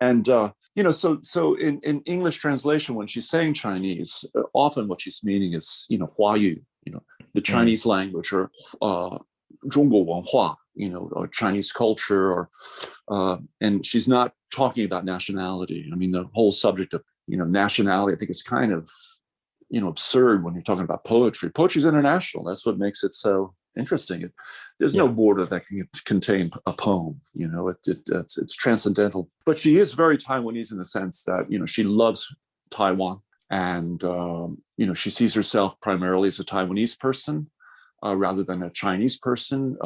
And in English translation, when she's saying Chinese, often what she's meaning is, Huayu, the Chinese language, or 中国文化, or Chinese culture, or and she's not talking about nationality. I mean, the whole subject of nationality, I think, is kind of absurd when you're talking about poetry. Poetry is international. That's what makes it so interesting. There's no border that can contain a poem. It's transcendental. But she is very Taiwanese in the sense that she loves Taiwan, and she sees herself primarily as a Taiwanese person rather than a Chinese person,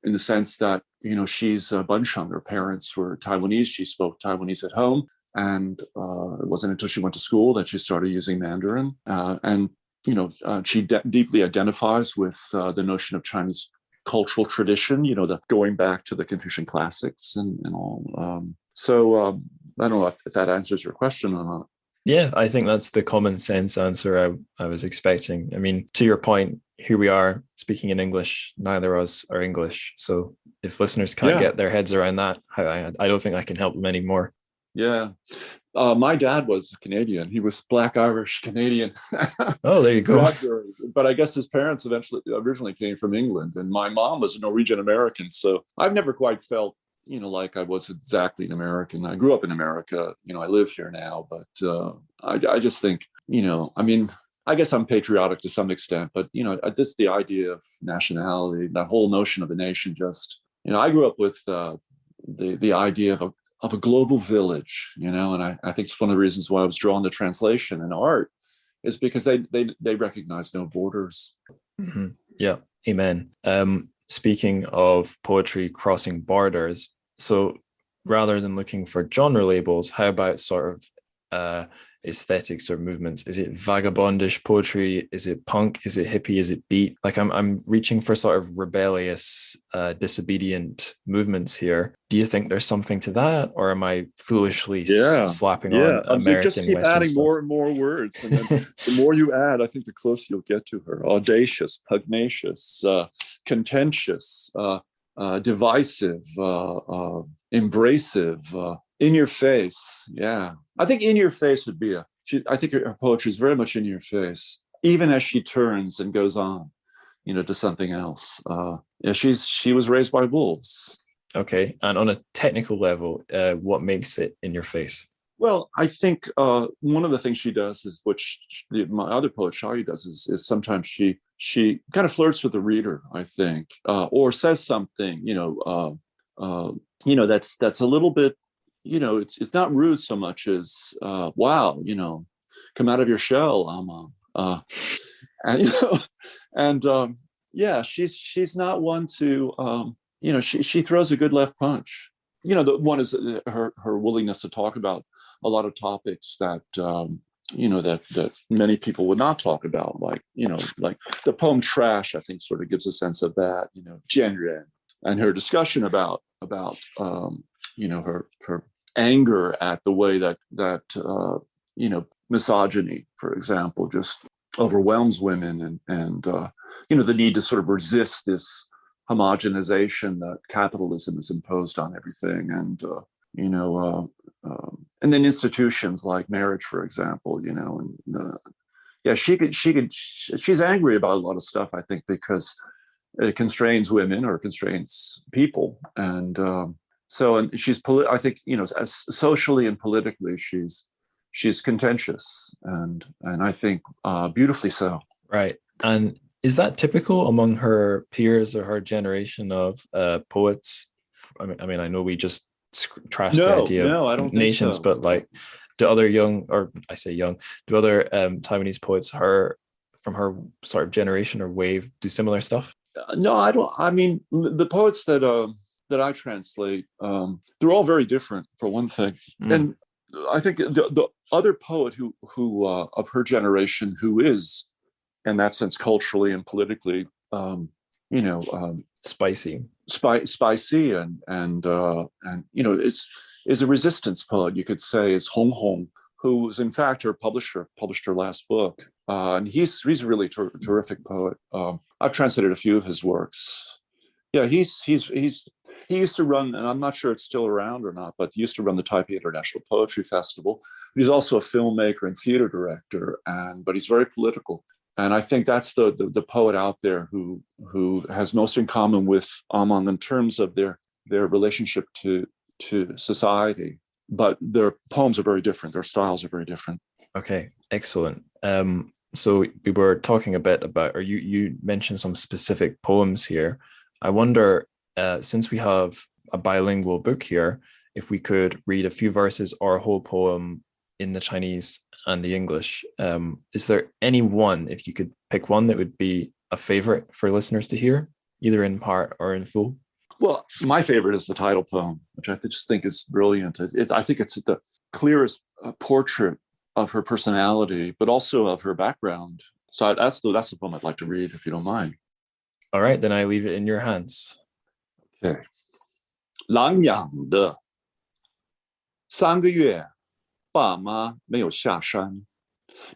in the sense that she's a Bunsheng. Her parents were Taiwanese. She spoke Taiwanese at home. And it wasn't until she went to school that she started using Mandarin. And she deeply identifies with the notion of Chinese cultural tradition, the going back to the Confucian classics and all. I don't know if that answers your question or not. Yeah, I think that's the common sense answer I was expecting. I mean, to your point, here we are speaking in English. Neither of us are English. So if listeners can't get their heads around that, I don't think I can help them anymore. Yeah. My dad was Canadian. He was Black Irish Canadian. Oh, there you go. Bradbury. But I guess his parents originally came from England, and my mom was a Norwegian American. So I've never quite felt, like I was exactly an American. I grew up in America. I live here now, but I just think, I mean, I guess I'm patriotic to some extent, but just the idea of nationality, that whole notion of a nation, just I grew up with the idea of a global village, and I think it's one of the reasons why I was drawn to translation and art, is because they recognize no borders. Mm-hmm. Yeah, amen. Speaking of poetry crossing borders, so rather than looking for genre labels, how about sort of aesthetics or movements? Is it vagabondish poetry? Is it punk? Is it hippie? Is it beat? Like I'm reaching for sort of rebellious, disobedient movements here. Do you think there's something to that, or am I foolishly slapping on American just keep Western adding stuff? more and more words, and then the more you add, I think the closer you'll get to her. Audacious, pugnacious, contentious, divisive, embracive, in your face. Yeah, I think in your face would be I think her poetry is very much in your face, even as she turns and goes on, to something else. She was raised by wolves. Okay, and on a technical level, what makes it in your face? Well, I think one of the things she does is, which my other poet Shayu does, is sometimes she kind of flirts with the reader, I think, or says something, that's a little bit, it's not rude so much as, wow, come out of your shell, Amang. She's not one to, she throws a good left punch. The one is her willingness to talk about a lot of topics that, that many people would not talk about, like the poem Trash, I think sort of gives a sense of that, Jianren, and her discussion about her anger at the way that misogyny, for example, just overwhelms women, and the need to sort of resist this homogenization that capitalism has imposed on everything, and then institutions like marriage, for example, she's angry about a lot of stuff, I think, because it constrains women or constrains people, and she's I think socially and politically she's contentious, and I think beautifully so. Right. And is that typical among her peers or her generation of poets? I mean, I know we just trashed the idea of I don't nations, think so. but like, do other young, or I say young, do other Taiwanese poets from her sort of generation or wave do similar stuff? No, I don't. I mean, the poets that I translate, they're all very different, for one thing. And I think the other poet who of her generation, who is, in that sense, culturally and politically, spicy, and is a resistance poet, you could say, is Hong Hong, who was in fact her publisher, published her last book, and he's a really terrific poet. I've translated a few of his works. Yeah, he's He used to run, and I'm not sure it's still around or not, but he used to run the Taipei International Poetry Festival. He's also a filmmaker and theater director, but he's very political. And I think that's the poet out there who has most in common with Amang in terms of their relationship to society. But their poems are very different. Their styles are very different. Okay, excellent. So we were talking a bit about, or you mentioned some specific poems here. I wonder, since we have a bilingual book here, if we could read a few verses or a whole poem in the Chinese and the English. Is there any one, if you could pick one, that would be a favorite for listeners to hear, either in part or in full? Well, my favorite is the title poem, which I just think is brilliant. I think it's the clearest portrait of her personality, but also of her background. So that's the poem I'd like to read, if you don't mind. All right, then I leave it in your hands. Okay. 狼养的3个月，爸妈没有下山，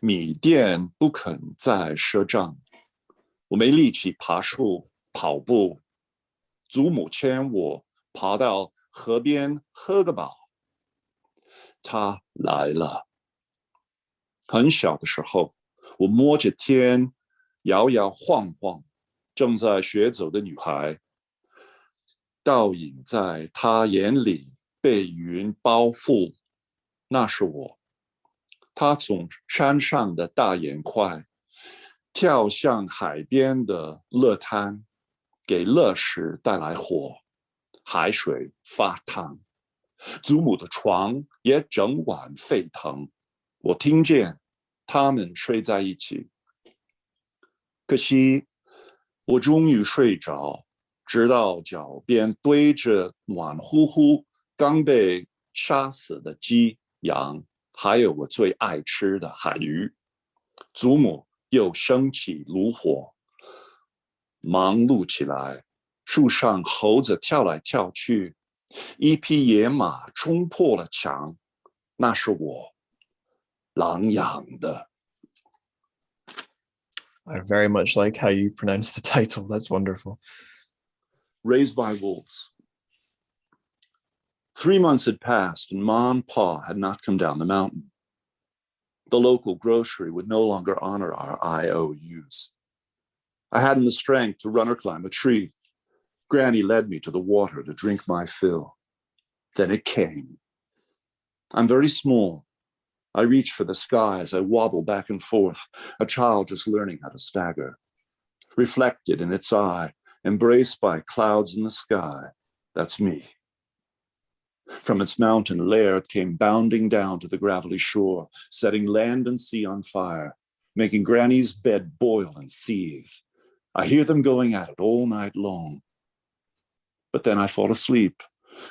米店不肯再赊账，我没力气爬树跑步，祖母牵我爬到河边喝个饱。他来了。很小的时候，我摸着天，摇摇晃晃，正在学走的女孩，倒影在她眼里被云包覆，那是我。她从山上的大岩块跳向海边的乐滩，给乐石带来火，海水发烫，祖母的床也整晚沸腾。我听见他们睡在一起，可惜我终于睡着，直到脚边堆着暖乎乎刚被杀死的鸡、羊，还有我最爱吃的海鱼。祖母又升起炉火，忙碌起来，树上猴子跳来跳去，一匹野马冲破了墙，那是我狼养的。I very much like how you pronounce the title. That's wonderful. Raised by Wolves. 3 months had passed and Mom and Pa had not come down the mountain. The local grocery would no longer honor our IOUs. I hadn't the strength to run or climb a tree. Granny led me to the water to drink my fill. Then it came. I'm very small. I reach for the sky as I wobble back and forth, a child just learning how to stagger. Reflected in its eye, embraced by clouds in the sky, that's me. From its mountain lair, it came bounding down to the gravelly shore, setting land and sea on fire, making Granny's bed boil and seethe. I hear them going at it all night long. But then I fall asleep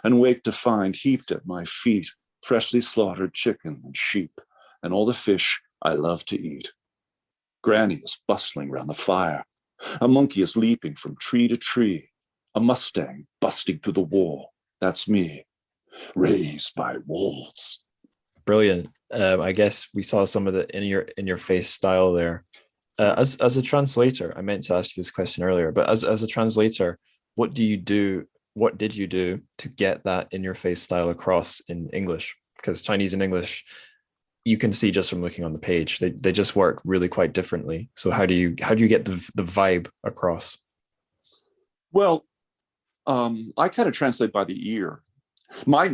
and wake to find heaped at my feet freshly slaughtered chicken and sheep and all the fish I love to eat. Granny is bustling round the fire. A monkey is leaping from tree to tree. A Mustang busting through the wall. That's me, raised by wolves. Brilliant. I guess we saw some of the in your face style there. As a translator, I meant to ask you this question earlier, but as a translator, what did you do to get that in your face style across in English? Because Chinese and English, you can see just from looking on the page, they just work really quite differently. So how do you get the vibe across? Well, I kind of translate by the ear. My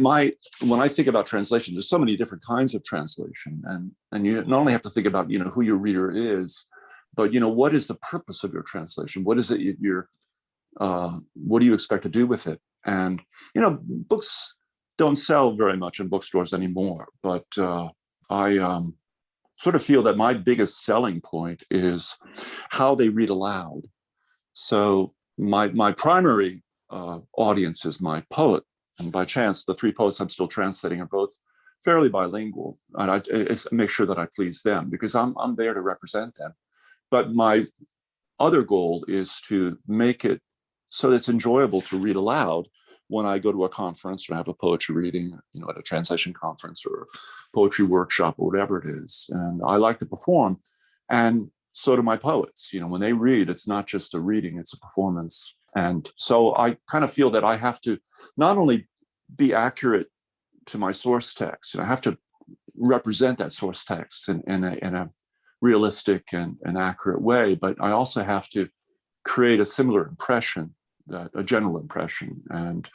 when I think about translation, there's so many different kinds of translation, and you not only have to think about who your reader is, but what is the purpose of your translation? What is it what do you expect to do with it? And books don't sell very much in bookstores anymore, but I sort of feel that my biggest selling point is how they read aloud. So my primary audience is my poet, and by chance, the 3 poets I'm still translating are both fairly bilingual, and I make sure that I please them because I'm there to represent them. But my other goal is to make it so that it's enjoyable to read aloud when I go to a conference or have a poetry reading, at a translation conference or a poetry workshop or whatever it is. And I like to perform, and so do my poets. When they read, it's not just a reading, it's a performance. And so I kind of feel that I have to not only be accurate to my source text, and I have to represent that source text in a realistic and accurate way, but I also have to create a similar impression, a general impression. And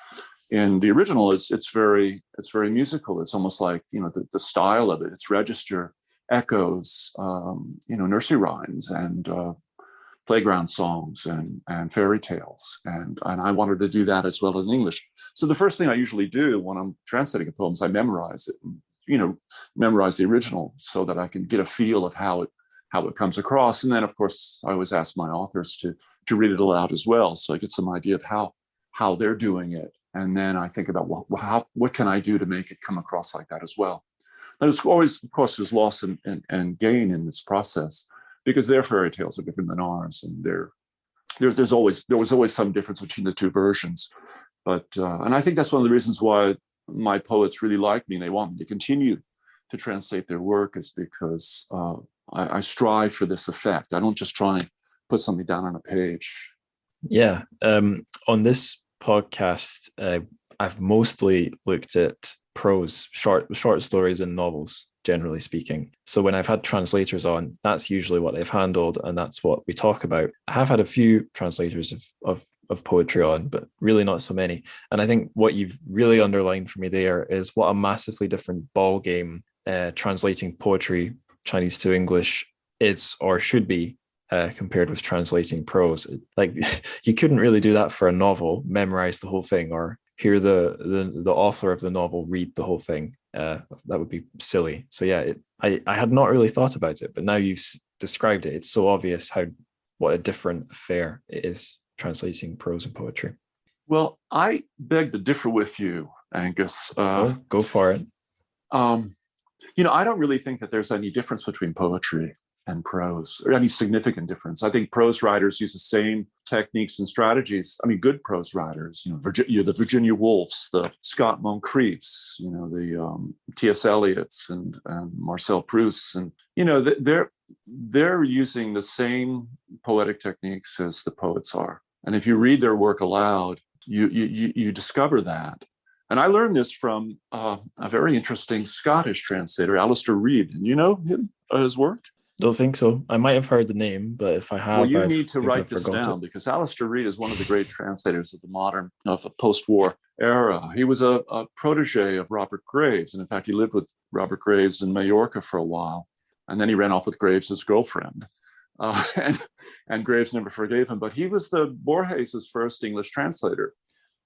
in the original, it's very musical. It's almost like, the style of it. It's register, echoes, nursery rhymes and playground songs and fairy tales. And I wanted to do that as well as in English. So the first thing I usually do when I'm translating a poem is I memorize it, and, memorize the original so that I can get a feel of how it comes across. And then, of course, I always ask my authors to read it aloud as well, so I get some idea of how they're doing it. And then I think about, what can I do to make it come across like that as well? And there's always, of course, there's loss and gain in this process, because their fairy tales are different than ours, and there was always some difference between the two versions. But and I think that's one of the reasons why my poets really like me and they want me to continue to translate their work, is because I strive for this effect. I don't just try and put something down on a page. Yeah. On this podcast, I've mostly looked at prose, short stories and novels, generally speaking. So when I've had translators on, that's usually what they've handled, and that's what we talk about. I have had a few translators of poetry on, but really not so many. And I think what you've really underlined for me there is what a massively different ball game translating poetry, Chinese to English, is or should be compared with translating prose. Like, you couldn't really do that for a novel, memorize the whole thing, or hear the author of the novel read the whole thing. That would be silly. So yeah, I had not really thought about it, but now you've described it, it's so obvious what a different affair it is translating prose and poetry. Well, I beg to differ with you, Angus. Go for it. I don't really think that there's any difference between poetry and prose, or any significant difference. I think prose writers use the same techniques and strategies. I mean, good prose writers, the Virginia Woolfs, the Scott Moncriefs, the T.S. Eliots and Marcel Proust, and they're using the same poetic techniques as the poets are. And if you read their work aloud, you discover that. And I learned this from a very interesting Scottish translator, Alistair Reid. And you know him, his work? Don't think so. I might have heard the name, but if I have, well, you need to write this down, because Alistair Reid is one of the great translators of the post-war era. He was a protege of Robert Graves, and in fact, he lived with Robert Graves in Majorca for a while, and then he ran off with Graves' girlfriend, and Graves never forgave him. But he was the Borges' first English translator.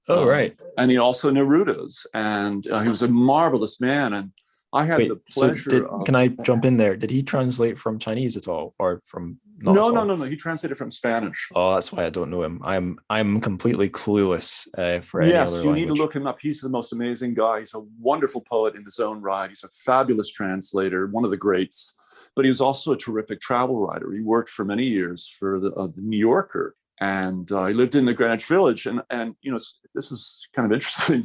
Oh, right. And he also Neruda's, and he was a marvelous man. And I had the pleasure. Can I jump in there? Did he translate from Chinese at all, or from? No. He translated from Spanish. Oh, that's why I don't know him. I'm completely clueless for any other language. Yes, you need to look him up. He's the most amazing guy. He's a wonderful poet in his own right. He's a fabulous translator, one of the greats. But he was also a terrific travel writer. He worked for many years for the New Yorker, and he lived in the Greenwich Village. And this is kind of interesting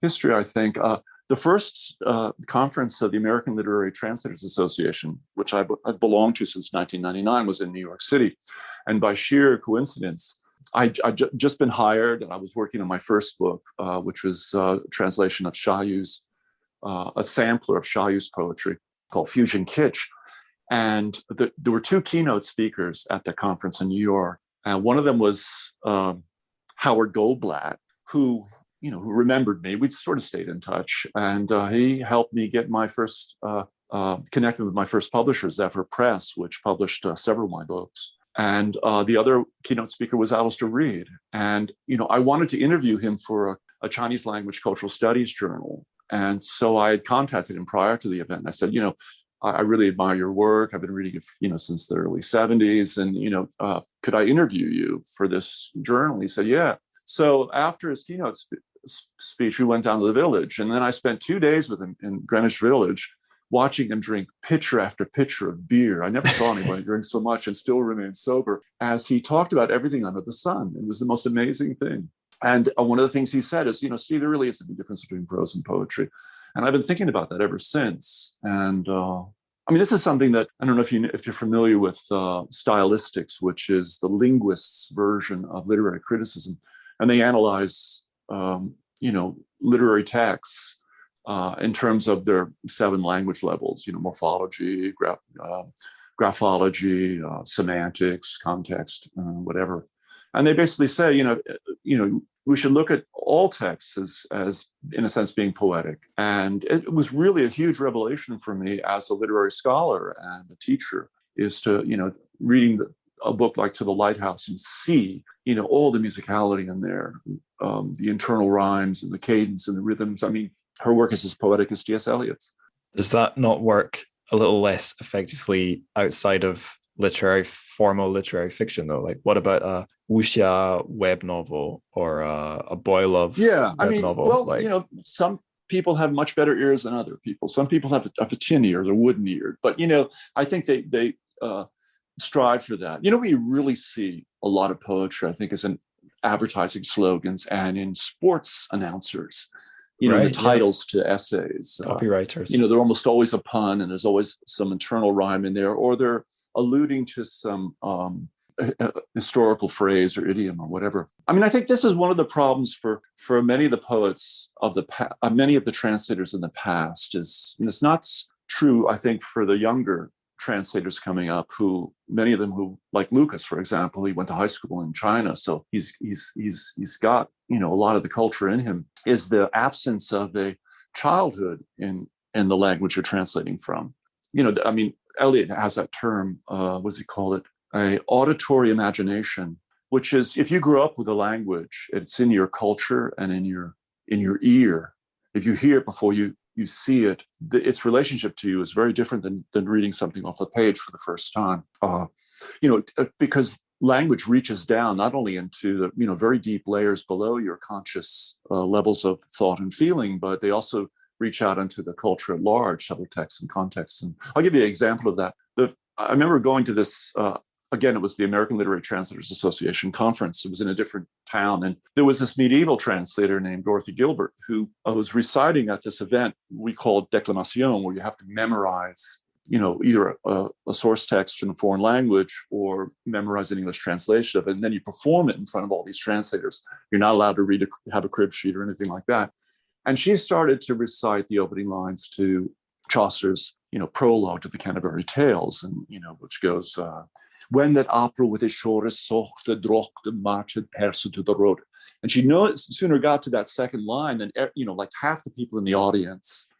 history, I think. The first conference of the American Literary Translators Association, which I've belonged to since 1999, was in New York City. And by sheer coincidence, I'd just been hired, and I was working on my first book, which was a translation of Xiaoyu's, a sampler of Xiaoyu's poetry called Fusion Kitsch. And there were two keynote speakers at the conference in New York. And one of them was Howard Goldblatt, who remembered me. We'd sort of stayed in touch, and he helped me get my first connected with my first publisher, Zephyr Press, which published several of my books. And the other keynote speaker was Alistair Reid. And I wanted to interview him for a Chinese language cultural studies journal, and so I had contacted him prior to the event. And I said, I really admire your work. I've been reading it, since the early 70s, and could I interview you for this journal? He said, yeah. So after his keynote speech, we went down to the village, and then I spent 2 days with him in Greenwich Village, watching him drink pitcher after pitcher of beer. I never saw anybody drink so much and still remain sober, as he talked about everything under the sun. It was the most amazing thing. And one of the things he said is, Steve, there really isn't a difference between prose and poetry. And I've been thinking about that ever since. And I mean, this is something that I don't know if you're familiar with stylistics, which is the linguists' version of literary criticism, and they analyze literary texts in terms of their 7 language levels. Morphology, graphology, semantics, context, whatever. And they basically say, we should look at all texts as in a sense being poetic. And it was really a huge revelation for me as a literary scholar and a teacher, is to, reading a book like To the Lighthouse and see, all the musicality in there, the internal rhymes and the cadence and the rhythms. I mean, her work is as poetic as T.S. Eliot's. Does that not work a little less effectively outside of formal literary fiction, though? Like, what about a wuxia web novel or a Boylove web novel? Well, some people have much better ears than other people. Some people have a tin ear or wooden ear, but I think they strive for that. We really see a lot of poetry, I think, is in advertising slogans and in sports announcers. The titles to essays. Copywriters. They're almost always a pun, and there's always some internal rhyme in there, or they're alluding to some historical phrase or idiom or whatever. I mean, I think this is one of the problems for many of the poets of many of the translators in the past. And it's not true, I think, for the younger translators coming up, who many of them who, like Lucas, for example, he went to high school in China, so he's got a lot of the culture in him, is the absence of a childhood in the language you're translating from. I mean, Eliot has that term, what does he call it? A auditory imagination, which is, if you grew up with a language, it's in your culture and in your ear. If you hear it before you see it, its relationship to you is very different than reading something off the page for the first time. Because language reaches down not only into the very deep layers below your conscious levels of thought and feeling, but they also reach out into the culture at large, subtle texts and contexts. And I'll give you an example of that. I remember going to this. Again, it was the American Literary Translators Association conference. It was in a different town. And there was this medieval translator named Dorothy Gilbert who was reciting at this event we called declamation, where you have to memorize, either a source text in a foreign language or memorize an English translation of it. And then you perform it in front of all these translators. You're not allowed to have a crib sheet or anything like that. And she started to recite the opening lines to Chaucer's, prologue to the Canterbury Tales, and which goes, "When that opera with his shores socht the droch the marched person to the road." And she no sooner got to that second line than like half the people in the audience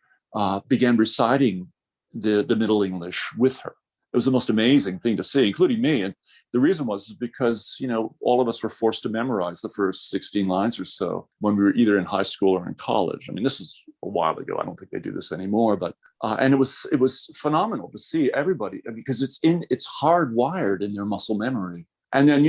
began reciting the Middle English with her. It was the most amazing thing to see, including me. And the reason was because, all of us were forced to memorize the first 16 lines or so when we were either in high school or in college. I mean, this is a while ago. I don't think they do this anymore, but and it was phenomenal to see everybody, because it's hardwired in their muscle memory. And then,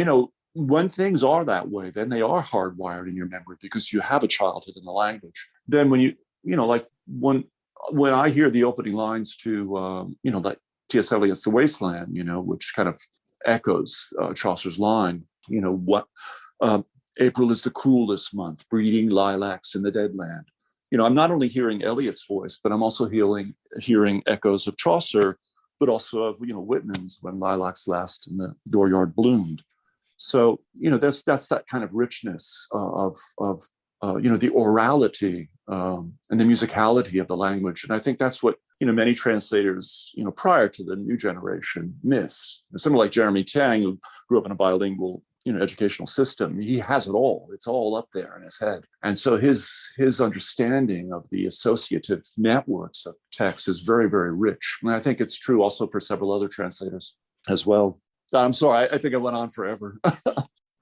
when things are that way, then they are hardwired in your memory because you have a childhood in the language. Then when like when I hear the opening lines to, like T.S. Eliot's The Wasteland, which kind of echoes Chaucer's line, April is the cruelest month, breeding lilacs in the dead land. I'm not only hearing Eliot's voice, but I'm also hearing echoes of Chaucer, but also of, Whitman's When Lilacs Last and the Dooryard Bloomed. So, that's that kind of richness of the orality and the musicality of the language. And I think that's what, many translators, prior to the new generation miss. Someone like Jeremy Tang, who grew up in a bilingual, educational system, he has it all. It's all up there in his head. And so his understanding of the associative networks of text is very, very rich. And I think it's true also for several other translators as well. I'm sorry, I think I went on forever.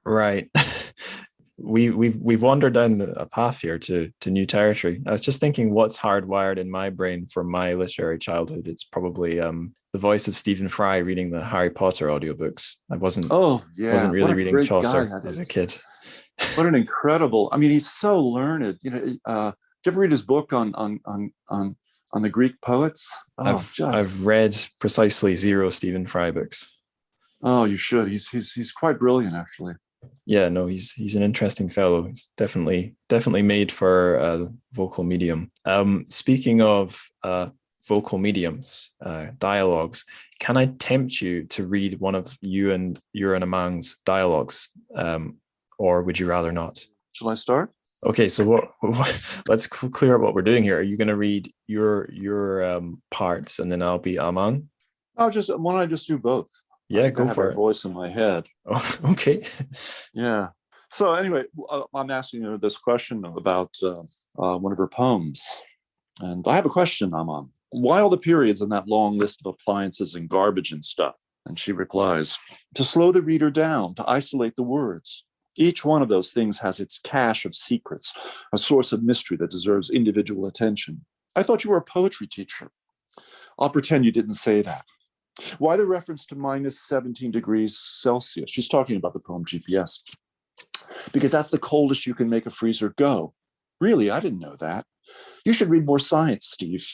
Right. We've wandered down a path here to new territory. I was just thinking, what's hardwired in my brain from my literary childhood? It's probably the voice of Stephen Fry reading the Harry Potter audiobooks. I wasn't really reading Chaucer as a kid. What an incredible! I mean, he's so learned. Did you ever read his book on the Greek poets? I've read precisely 0 Stephen Fry books. Oh, you should. He's quite brilliant, actually. Yeah, no, he's an interesting fellow. He's definitely made for a vocal medium. Speaking of vocal mediums, dialogues. Can I tempt you to read one of you and Amang's dialogues, or would you rather not? Shall I start? Okay, so let's clear up what we're doing here. Are you going to read your parts, and then I'll be Amang? Why don't I just do both? Yeah, go have for a it. voice in my head. Oh, okay. Yeah. So anyway, I'm asking her this question about one of her poems, and I have a question, Amang. Why all the periods in that long list of appliances and garbage and stuff? And she replies, to slow the reader down, to isolate the words. Each one of those things has its cache of secrets, a source of mystery that deserves individual attention. I thought you were a poetry teacher. I'll pretend you didn't say that. Why the reference to minus 17 degrees Celsius? She's talking about the poem GPS. Because that's the coldest you can make a freezer go. Really, I didn't know that. You should read more science, Steve.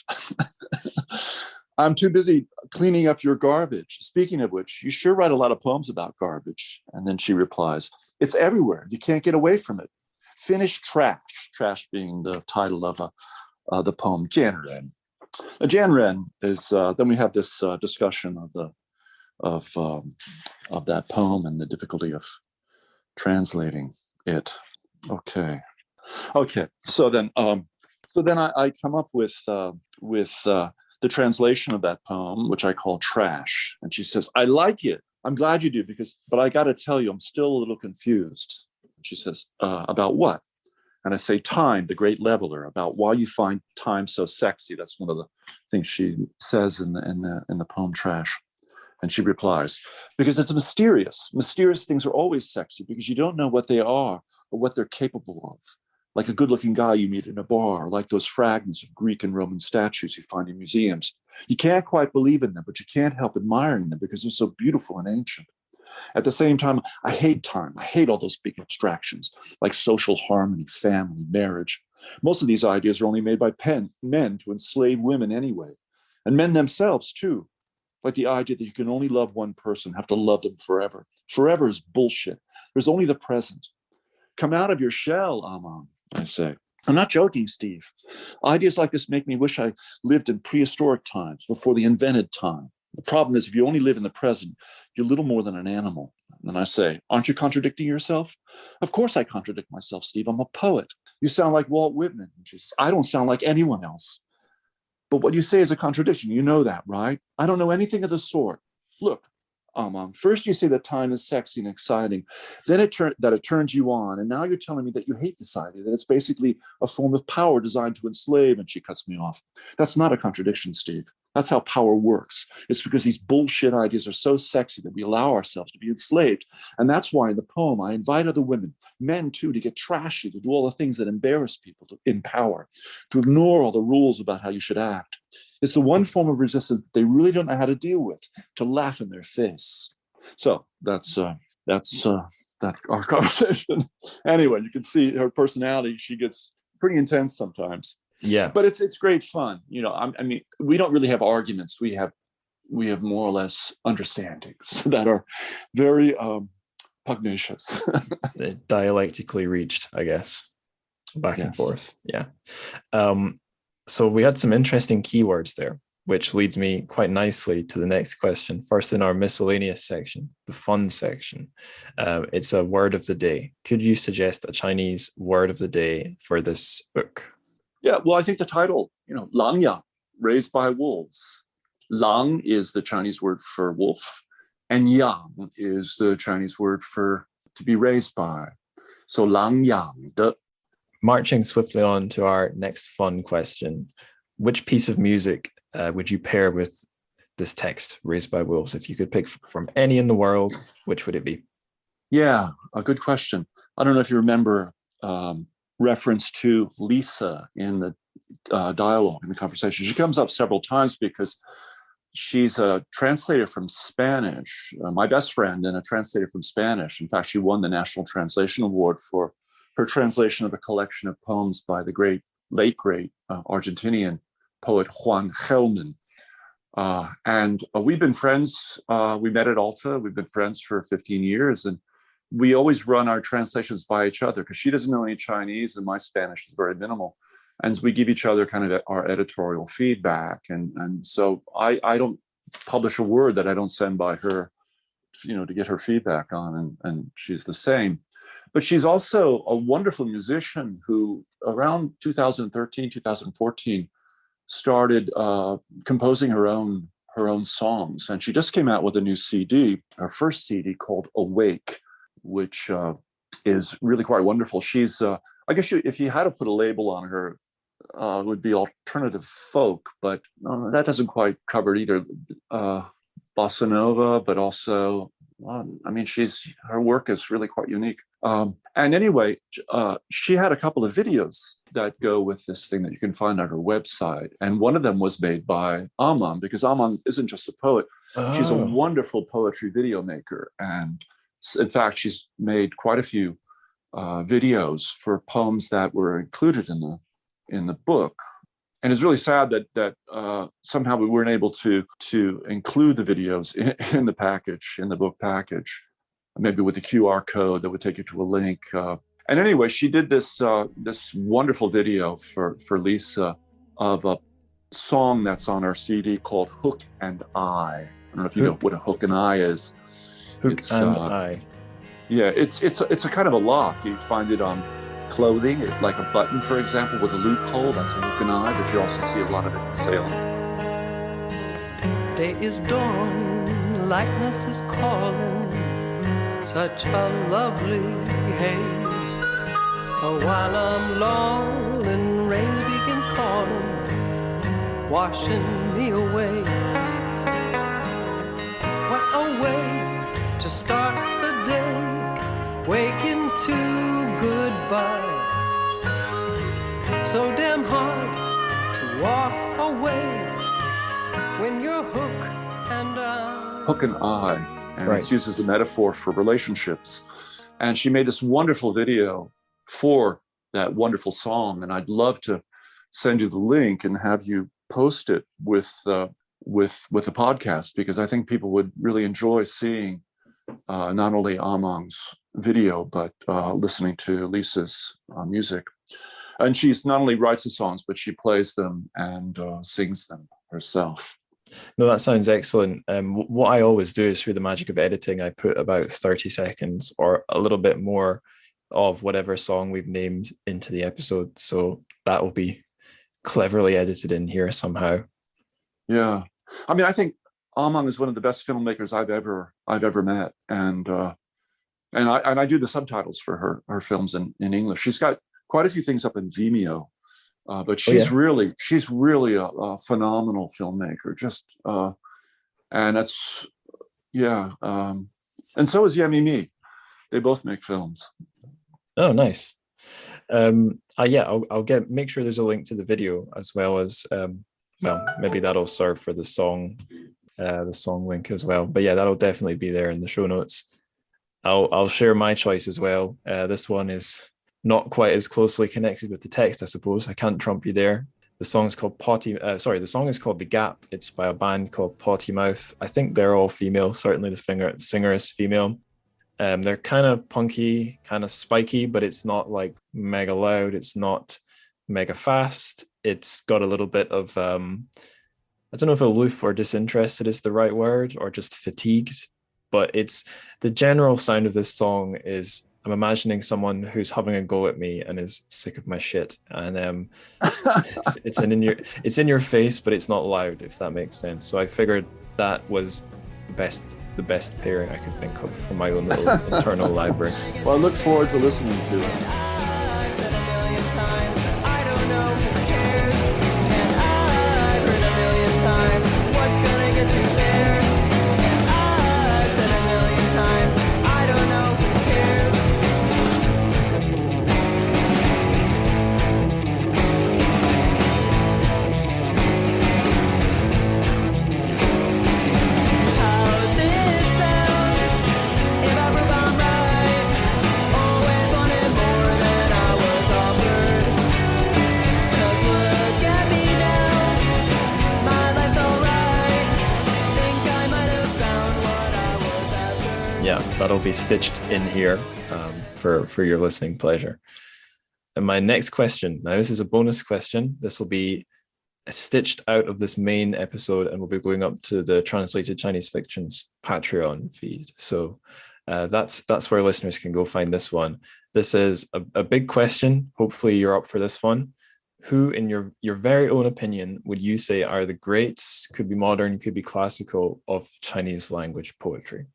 I'm too busy cleaning up your garbage. Speaking of which, you sure write a lot of poems about garbage. And then she replies, it's everywhere. You can't get away from it. Finish trash, trash being the title of the poem Janren. Janren is, then we have this discussion of that poem and the difficulty of translating it. Okay. So then I come up with the translation of that poem, which I call Trash. And she says, I like it. I'm glad you do, but I got to tell you, I'm still a little confused. She says, about what? And I say, time, the great leveler, about why you find time so sexy. That's one of the things she says in the poem Trash. And she replies, because it's mysterious. Mysterious things are always sexy because you don't know what they are or what they're capable of. Like a good-looking guy you meet in a bar, or like those fragments of Greek and Roman statues you find in museums. You can't quite believe in them, but you can't help admiring them because they're so beautiful and ancient. At the same time, I hate time. I hate all those big abstractions, like social harmony, family, marriage. Most of these ideas are only made by men to enslave women anyway, and men themselves too. Like the idea that you can only love one person, have to love them forever. Forever is bullshit. There's only the present. Come out of your shell, Amang, I say. I'm not joking, Steve. Ideas like this make me wish I lived in prehistoric times, before the invented time. The problem is, if you only live in the present, you're little more than an animal. And I say, aren't you contradicting yourself? Of course I contradict myself, Steve. I'm a poet. You sound like Walt Whitman. And she says, I don't sound like anyone else. But what you say is a contradiction. You know that, right? I don't know anything of the sort. Look, Amang, first you say that time is sexy and exciting, then it turns you on, and now you're telling me that you hate this idea, that it's basically a form of power designed to enslave, and she cuts me off. That's not a contradiction, Steve. That's how power works. It's because these bullshit ideas are so sexy that we allow ourselves to be enslaved. And that's why in the poem, I invite other women, men too, to get trashy, to do all the things that embarrass people in power, to ignore all the rules about how you should act. It's the one form of resistance they really don't know how to deal with, to laugh in their face. So that's our conversation. Anyway, you can see her personality. She gets pretty intense sometimes. Yeah, but it's great fun. You know, I mean, we don't really have arguments. We have more or less understandings that are very pugnacious. Dialectically reached, I guess, back and Yes. forth. Yeah. So we had some interesting keywords there, which leads me quite nicely to the next question. First, in our miscellaneous section, the fun section, it's a word of the day. Could you suggest a Chinese word of the day for this book? Yeah, well, I think the title, láng yǎng, raised by wolves. Láng is the Chinese word for wolf, and yang is the Chinese word for to be raised by. So láng yǎng de. Marching swiftly on to our next fun question. Which piece of music would you pair with this text, Raised by Wolves? If you could pick from any in the world, which would it be? Yeah, a good question. I don't know if you remember reference to Lisa in the dialogue, in the conversation. She comes up several times because she's a translator from Spanish, my best friend and a translator from Spanish. In fact, she won the National Translation Award for her translation of a collection of poems by the late great Argentinian poet Juan Gelman. And we've been friends. We met at Alta. We've been friends for 15 years. And we always run our translations by each other because she doesn't know any Chinese and my Spanish is very minimal. and we give each other kind of our editorial feedback. And so I don't publish a word that I don't send by her, to get her feedback on, and she's the same. But she's also a wonderful musician who around 2013, 2014 started composing her own songs. And she just came out with a new CD, her first CD called Awake, which is really quite wonderful. She's, I guess if you had to put a label on her, it would be alternative folk, but that doesn't quite cover it either. Bossa Nova, but also, her work is really quite unique. And anyway, she had a couple of videos that go with this thing that you can find on her website. And one of them was made by Amang, because Amang isn't just a poet. Oh. She's a wonderful poetry video maker. And in fact, she's made quite a few videos for poems that were included in the book. And it's really sad that somehow we weren't able to include the videos in the package, in the book package, maybe with the QR code that would take you to a link. And anyway, she did this wonderful video for Lisa of a song that's on our CD called Hook and Eye. I don't know if you know what a hook and eye is. Hook and eye. Yeah, it's a kind of a lock. You find it on clothing, like a button, for example, with a loophole. That's a hook and eye, but you also see a lot of it in sailing. Day is dawning, lightness is calling, such a lovely haze. While I'm lolling, rains begin falling, washing me away. What a way to start the day, waking to goodbye. So damn hard to walk away when you're hook and eye. Hook and eye, and right. It's used as a metaphor for relationships. And she made this wonderful video for that wonderful song, and I'd love to send you the link and have you post it with the podcast, because I think people would really enjoy seeing not only Amang's video, but listening to Lisa's music. And she's not only writes the songs, but she plays them and sings them herself. No, that sounds excellent. What I always do is through the magic of editing, I put about 30 seconds or a little bit more of whatever song we've named into the episode. So that will be cleverly edited in here somehow. Yeah. I mean, I think Amang is one of the best filmmakers I've ever met. And I do the subtitles for her films in English. She's got quite a few things up in Vimeo, but she's really a phenomenal filmmaker. Just and that's and so is Yemi Mi. They both make films. Oh, nice. I'll make sure there's a link to the video, as well as maybe that'll serve for the song link as well. But yeah, that'll definitely be there in the show notes. I'll share my choice as well. This one is not quite as closely connected with the text, I suppose. I can't trump you there. The song is called The song is called The Gap. It's by a band called Potty Mouth. I think they're all female. Certainly the singer is female. They're kind of punky, kind of spiky, but it's not like mega loud. It's not mega fast. It's got a little bit of, I don't know if aloof or disinterested is the right word, or just fatigued. But it's the general sound of this song is, I'm imagining someone who's having a go at me and is sick of my shit, and it's in your face, but it's not loud, if that makes sense. So I figured that was the best pairing I could think of from my own little internal library. Well, I look forward to listening to it. Yeah, that'll be stitched in here for your listening pleasure. And my next question, now this is a bonus question. This will be stitched out of this main episode and will be going up to the Translated Chinese Fictions Patreon feed. So that's where listeners can go find this one. This is a big question. Hopefully you're up for this one. Who, in your very own opinion, would you say are the greats, could be modern, could be classical, of Chinese language poetry?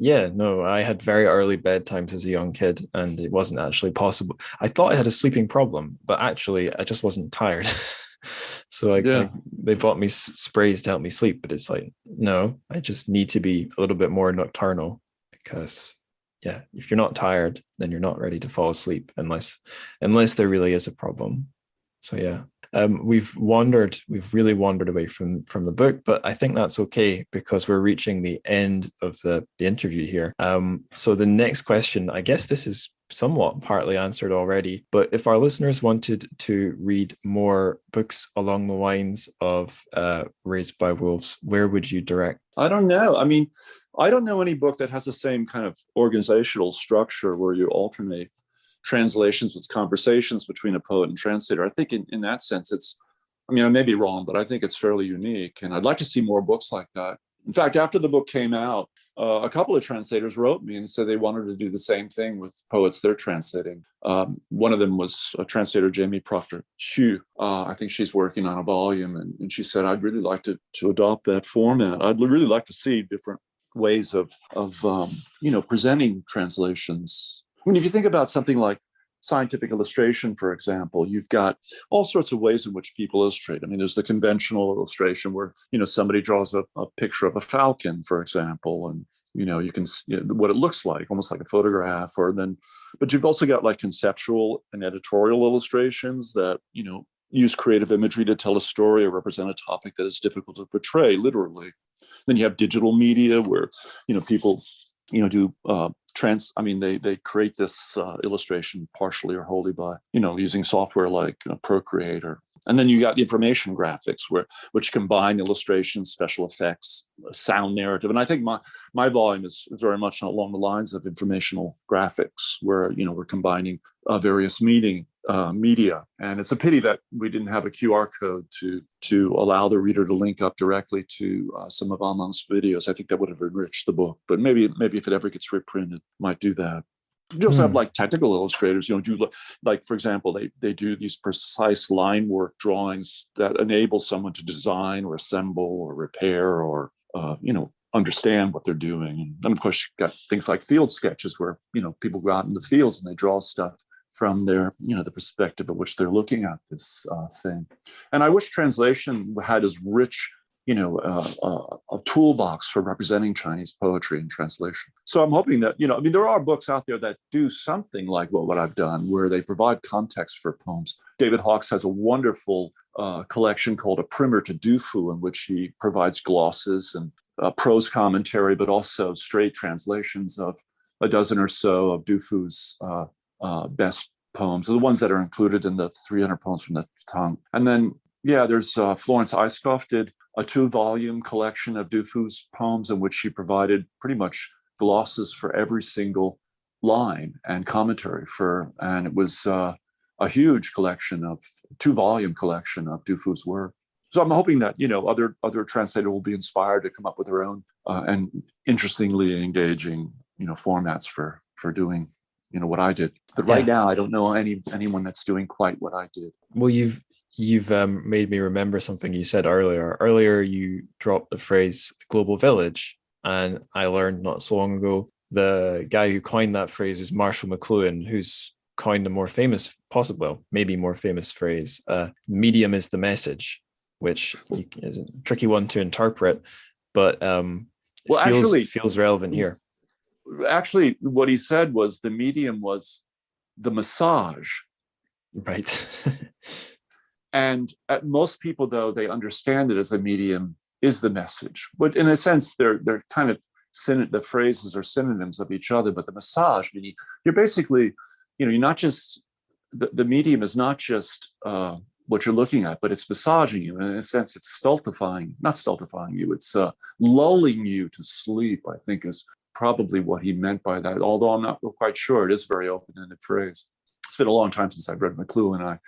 Yeah, no, I had very early bedtimes as a young kid, and it wasn't actually possible. I thought I had a sleeping problem, but actually I just wasn't tired. So they bought me sprays to help me sleep, but it's like, no, I just need to be a little bit more nocturnal, because yeah, if you're not tired, then you're not ready to fall asleep unless there really is a problem. So yeah. We've really wandered away from the book, but I think that's okay because we're reaching the end of the interview here. So the next question, I guess this is somewhat partly answered already, but if our listeners wanted to read more books along the lines of Raised by Wolves, where would you direct? I don't know. I mean, I don't know any book that has the same kind of organizational structure where you alternate translations with conversations between a poet and translator. I think in that sense, I may be wrong, but I think it's fairly unique. And I'd like to see more books like that. In fact, after the book came out, a couple of translators wrote me and said they wanted to do the same thing with poets they're translating. One of them was a translator, Jamie Proctor Xu. I think she's working on a volume. And she said, I'd really like to adopt that format. I'd really like to see different ways of presenting translations. I mean, if you think about something like scientific illustration, for example, you've got all sorts of ways in which people illustrate. I mean, there's the conventional illustration where, somebody draws a picture of a falcon, for example, and, you can see what it looks like, almost like a photograph, but you've also got like conceptual and editorial illustrations that, use creative imagery to tell a story or represent a topic that is difficult to portray literally. Then you have digital media where, people, do they create this illustration partially or wholly by, using software like Procreate and then you got information graphics which combine illustrations, special effects, sound, narrative. And I think my volume is very much along the lines of informational graphics where, we're combining various media. And it's a pity that we didn't have a QR code to allow the reader to link up directly to some of Amang's videos. I think that would have enriched the book, but maybe if it ever gets reprinted, might do that. You also have like technical illustrators, do like, for example, they do these precise line work drawings that enable someone to design or assemble or repair or, understand what they're doing. And of course, you've got things like field sketches where, people go out in the fields and they draw stuff from their, the perspective at which they're looking at this thing. And I wish translation had as rich, a toolbox for representing Chinese poetry in translation. So I'm hoping that, there are books out there that do something like what I've done, where they provide context for poems. David Hawkes has a wonderful collection called A Primer to Du Fu, in which he provides glosses and prose commentary, but also straight translations of a dozen or so of Du Fu's best poems, the ones that are included in the 300 poems from the tongue. And then, there's Florence Eiskopf did a 2-volume collection of Du Fu's poems in which she provided pretty much glosses for every single line and commentary and it was a huge collection 2-volume collection of Du Fu's work. So I'm hoping that, other translators will be inspired to come up with their own and interestingly engaging, formats for doing, what I did. But right now, I don't know anyone that's doing quite what I did. Well, you've made me remember something you said earlier. Earlier, you dropped the phrase global village, and I learned not so long ago the guy who coined that phrase is Marshall McLuhan, who's coined a maybe more famous phrase. Medium is the message, which is a tricky one to interpret, but feels relevant here. Actually, what he said was the medium was the massage. Right. And most people, though, they understand it as a medium is the message. But in a sense, they're kind of the phrases are synonyms of each other. But the massage, meaning you're basically, you're not just, the medium is not just what you're looking at, but it's massaging you. And in a sense, it's not stultifying you. It's lulling you to sleep, I think is probably what he meant by that, although I'm not quite sure. It is a very open-ended phrase. It's been a long time since I've read McLuhan, and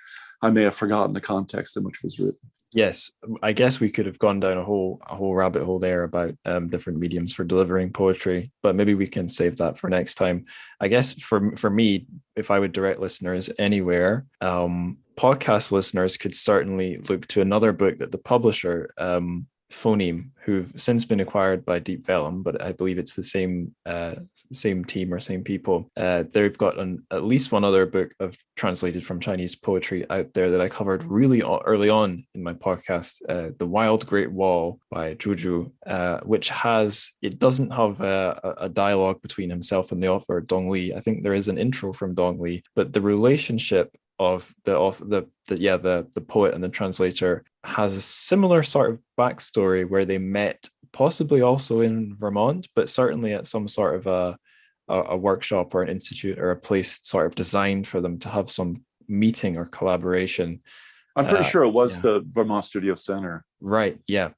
I may have forgotten the context in which it was written. Yes, I guess we could have gone down a whole rabbit hole there about different mediums for delivering poetry, but maybe we can save that for next time. I guess for me, if I would direct listeners anywhere, podcast listeners could certainly look to another book that the publisher, Phoneme, who've since been acquired by Deep Vellum, but I believe it's the same team or same people. They've got at least one other book of translated from Chinese poetry out there that I covered really early on in my podcast, The Wild Great Wall by Zhu, which doesn't have a dialogue between himself and the author, Dong Li. I think there is an intro from Dong Li, but the relationship of the poet and the translator has a similar sort of backstory where they met, possibly also in Vermont, but certainly at some sort of a workshop or an institute or a place sort of designed for them to have some meeting or collaboration. I'm pretty sure it was the Vermont Studio Center. Right. Yeah.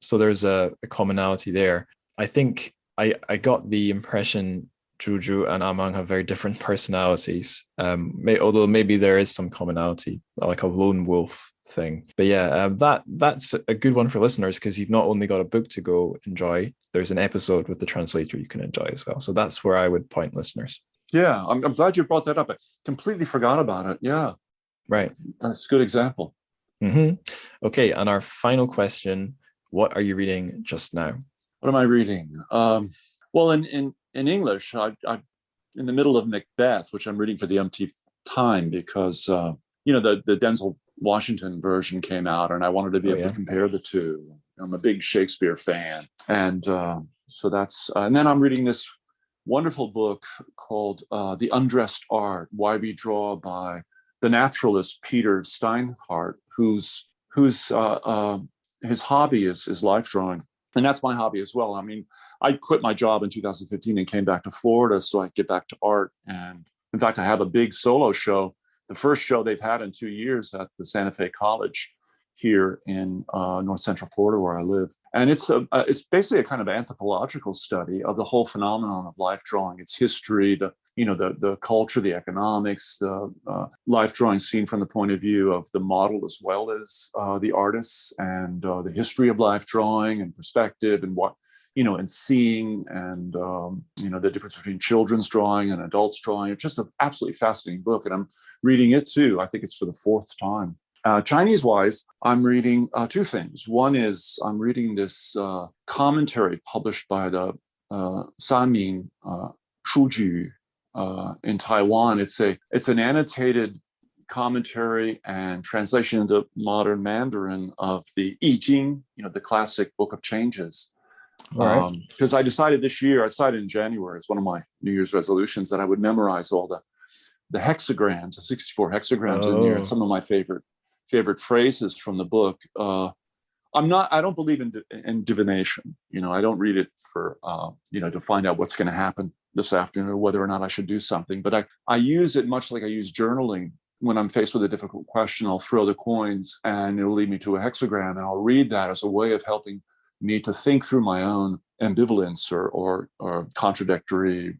So there's a commonality there. I think I got the impression Zhu and Amang have very different personalities, although maybe there is some commonality, like a lone wolf thing. But yeah, that's a good one for listeners, because you've not only got a book to go enjoy, there's an episode with the translator you can enjoy as well. So that's where I would point listeners. Yeah, I'm glad you brought that up. I completely forgot about it. Yeah. Right. That's a good example. Mm-hmm. Okay, and our final question, what are you reading just now? What am I reading? Well, in English, I'm in the middle of Macbeth, which I'm reading for the umpteenth time because, the Denzel Washington version came out, and I wanted to be able to compare the two. I'm a big Shakespeare fan. And so that's, and then I'm reading this wonderful book called The Undressed Art, Why We Draw, by the naturalist Peter Steinhardt, whose his hobby is life drawing. And that's my hobby as well. I mean, I quit my job in 2015 and came back to Florida so I could get back to art. And in fact, I have a big solo show, the first show they've had in 2 years at the Santa Fe College here in North Central Florida, where I live. And it's basically a kind of anthropological study of the whole phenomenon of life drawing, its history, the culture, the economics, the life drawing seen from the point of view of the model as well as the artists, and the history of life drawing and perspective, and what, and seeing, and the difference between children's drawing and adults drawing. It's just an absolutely fascinating book, and I'm reading it too. I think it's for the fourth time. Chinese-wise, I'm reading two things. One is I'm reading this commentary published by the Sanming Shuju in Taiwan. It's an annotated commentary and translation into modern Mandarin of the I Ching, the classic Book of Changes. Because I decided this year, I decided in January, it's one of my New Year's resolutions, that I would memorize all the hexagrams, the 64 hexagrams in there, and some of my favorite phrases from the book. I don't believe in divination. I don't read it for, to find out what's going to happen this afternoon or whether or not I should do something. But I use it much like I use journaling. When I'm faced with a difficult question, I'll throw the coins and it'll lead me to a hexagram, and I'll read that as a way of helping me to think through my own ambivalence or contradictory,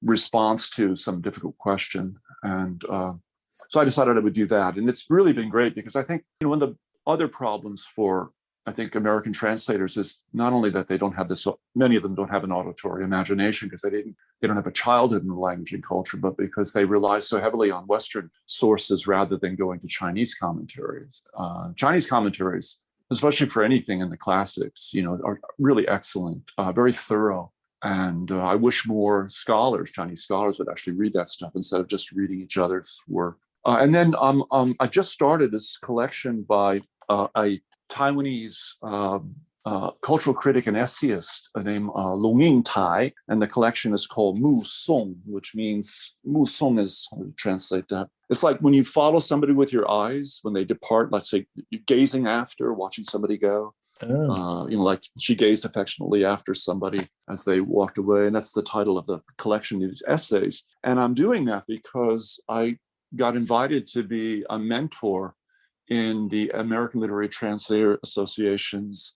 response to some difficult question. And so I decided I would do that. And it's really been great, because I think, one of the other problems for, I think, American translators is not only that they don't have this, many of them don't have an auditory imagination because they don't have a childhood in the language and culture, but because they rely so heavily on Western sources rather than going to Chinese commentaries. Chinese commentaries, especially for anything in the classics, are really excellent, very thorough. And I wish more Chinese scholars would actually read that stuff instead of just reading each other's work. And then I just started this collection by a Taiwanese cultural critic and essayist named Long Tai, and the collection is called Mu Song, which means, Mu Song is, how to translate that? It's like when you follow somebody with your eyes when they depart. Let's say you're gazing after, watching somebody go. Like she gazed affectionately after somebody as they walked away. And that's the title of the collection, these essays. And I'm doing that because I got invited to be a mentor in the American Literary Translator Association's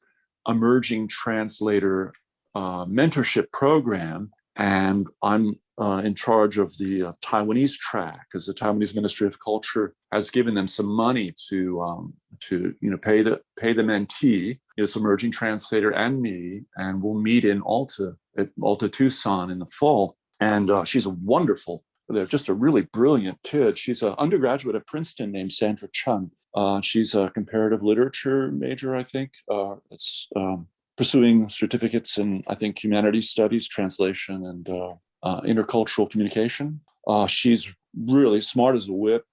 Emerging Translator mentorship program, and I'm in charge of the Taiwanese track, because the Taiwanese Ministry of Culture has given them some money to pay the mentee, this emerging translator, and me, and we'll meet in at Alta Tucson in the fall. And she's they're just a really brilliant kid. She's an undergraduate at Princeton named Sandra Chung. She's a comparative literature major, I think. It's pursuing certificates in, I think, humanities studies, translation, and intercultural communication. She's really smart as a whip,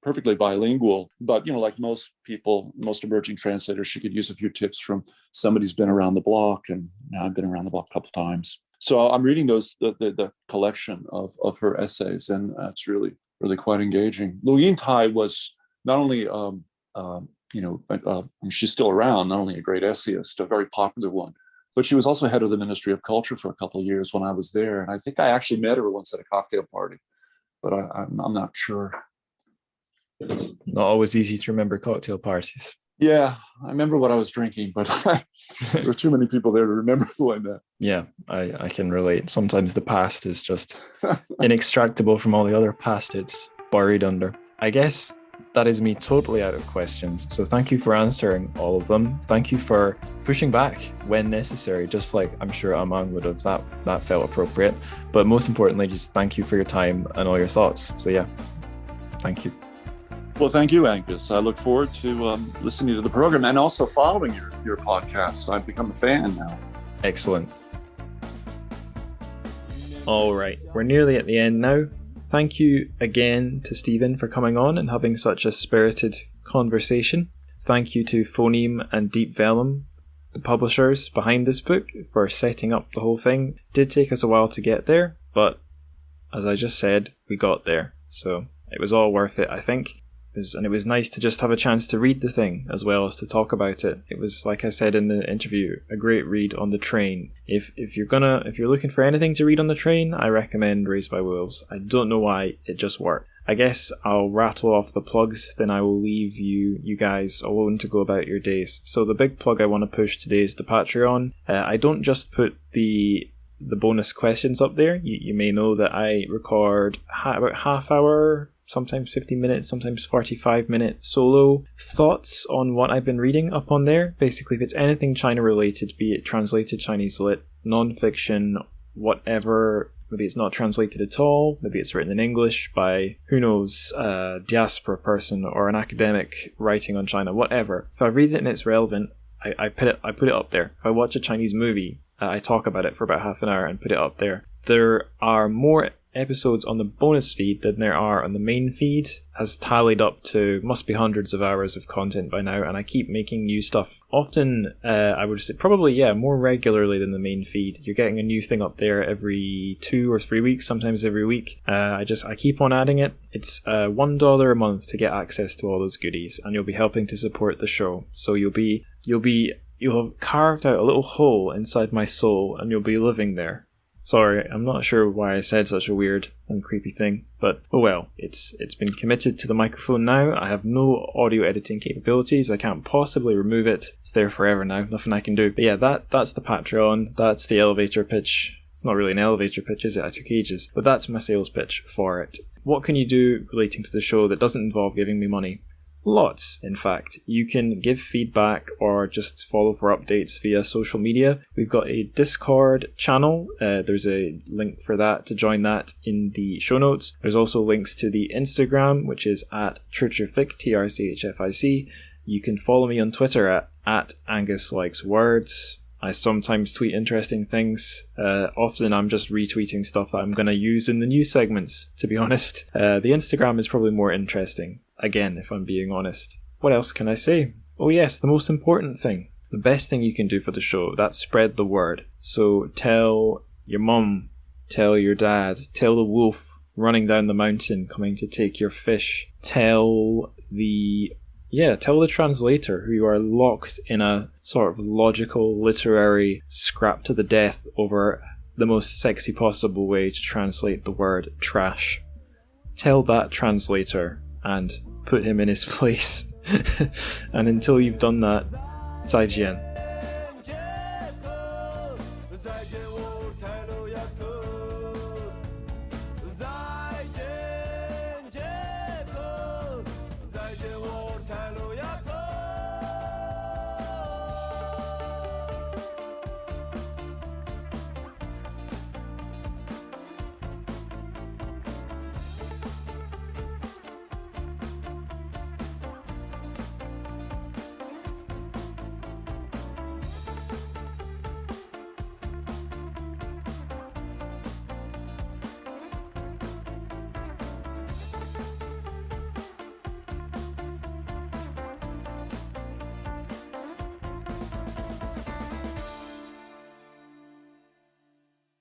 perfectly bilingual. But, like most people, most emerging translators, she could use a few tips from somebody who's been around the block. And I've been around the block a couple times. So I'm reading the collection of her essays, and it's really, really quite engaging. Lu Yintai was not only, she's still around, not only a great essayist, a very popular one, but she was also head of the Ministry of Culture for a couple of years when I was there. And I think I actually met her once at a cocktail party, but I'm not sure. It's not always easy to remember cocktail parties. Yeah, I remember what I was drinking, but there were too many people there to remember who I met. Yeah, I can relate. Sometimes the past is just inextractable from all the other past it's buried under. I guess that is me totally out of questions. So thank you for answering all of them. Thank you for pushing back when necessary, just like I'm sure Amang would have. That felt appropriate. But most importantly, just thank you for your time and all your thoughts. So yeah, thank you. Well, thank you, Angus. I look forward to listening to the program and also following your podcast. I've become a fan now. Excellent. All right, we're nearly at the end now. Thank you again to Stephen for coming on and having such a spirited conversation. Thank you to Phoneme and Deep Vellum, the publishers behind this book, for setting up the whole thing. It did take us a while to get there, but as I just said, we got there. So it was all worth it, I think. And it was nice to just have a chance to read the thing as well as to talk about it. It was, like I said in the interview, a great read on the train. If you're looking for anything to read on the train, I recommend Raised by Wolves. I don't know why, it just worked. I guess I'll rattle off the plugs, then I will leave you guys alone to go about your days. So the big plug I want to push today is the Patreon. I don't just put the bonus questions up there. You may know that I record about half hour, sometimes 50 minutes, sometimes 45-minute solo thoughts on what I've been reading up on there. Basically, if it's anything China related, be it translated Chinese lit, non-fiction, whatever, maybe it's not translated at all, maybe it's written in English by, who knows, a diaspora person or an academic writing on China, whatever. If I read it and it's relevant, I put it up there. If I watch a Chinese movie, I talk about it for about half an hour and put it up there. There are more episodes on the bonus feed than there are on the main feed, has tallied up to, must be hundreds of hours of content by now, and I keep making new stuff. Often, I would say probably, more regularly than the main feed. You're getting a new thing up there every 2 or 3 weeks, sometimes every week. I keep on adding it. It's $1 a month to get access to all those goodies, and you'll be helping to support the show. So you'll have carved out a little hole inside my soul, and you'll be living there. Sorry, I'm not sure why I said such a weird and creepy thing, but oh well, it's been committed to the microphone now. I have no audio editing capabilities. I can't possibly remove it. It's there forever now. Nothing I can do. But yeah, that's the Patreon. That's the elevator pitch. It's not really an elevator pitch, is it? I took ages. But that's my sales pitch for it. What can you do relating to the show that doesn't involve giving me money? Lots, in fact. You can give feedback or just follow for updates via social media. We've got a Discord channel. There's a link for that to join that in the show notes. There's also links to the Instagram, which is at Trchfic, TRCHFIC. You can follow me on Twitter at Angus Likes Words. I sometimes tweet interesting things. Often I'm just retweeting stuff that I'm going to use in the news segments, to be honest. The Instagram is probably more interesting. Again, if I'm being honest. What else can I say? Oh yes, the most important thing. The best thing you can do for the show, that's spread the word. So tell your mum, tell your dad, tell the wolf running down the mountain coming to take your fish. Tell the translator who you are locked in a sort of logical, literary scrap to the death over the most sexy possible way to translate the word trash. Tell that translator and put him in his place. And until you've done that, 再见.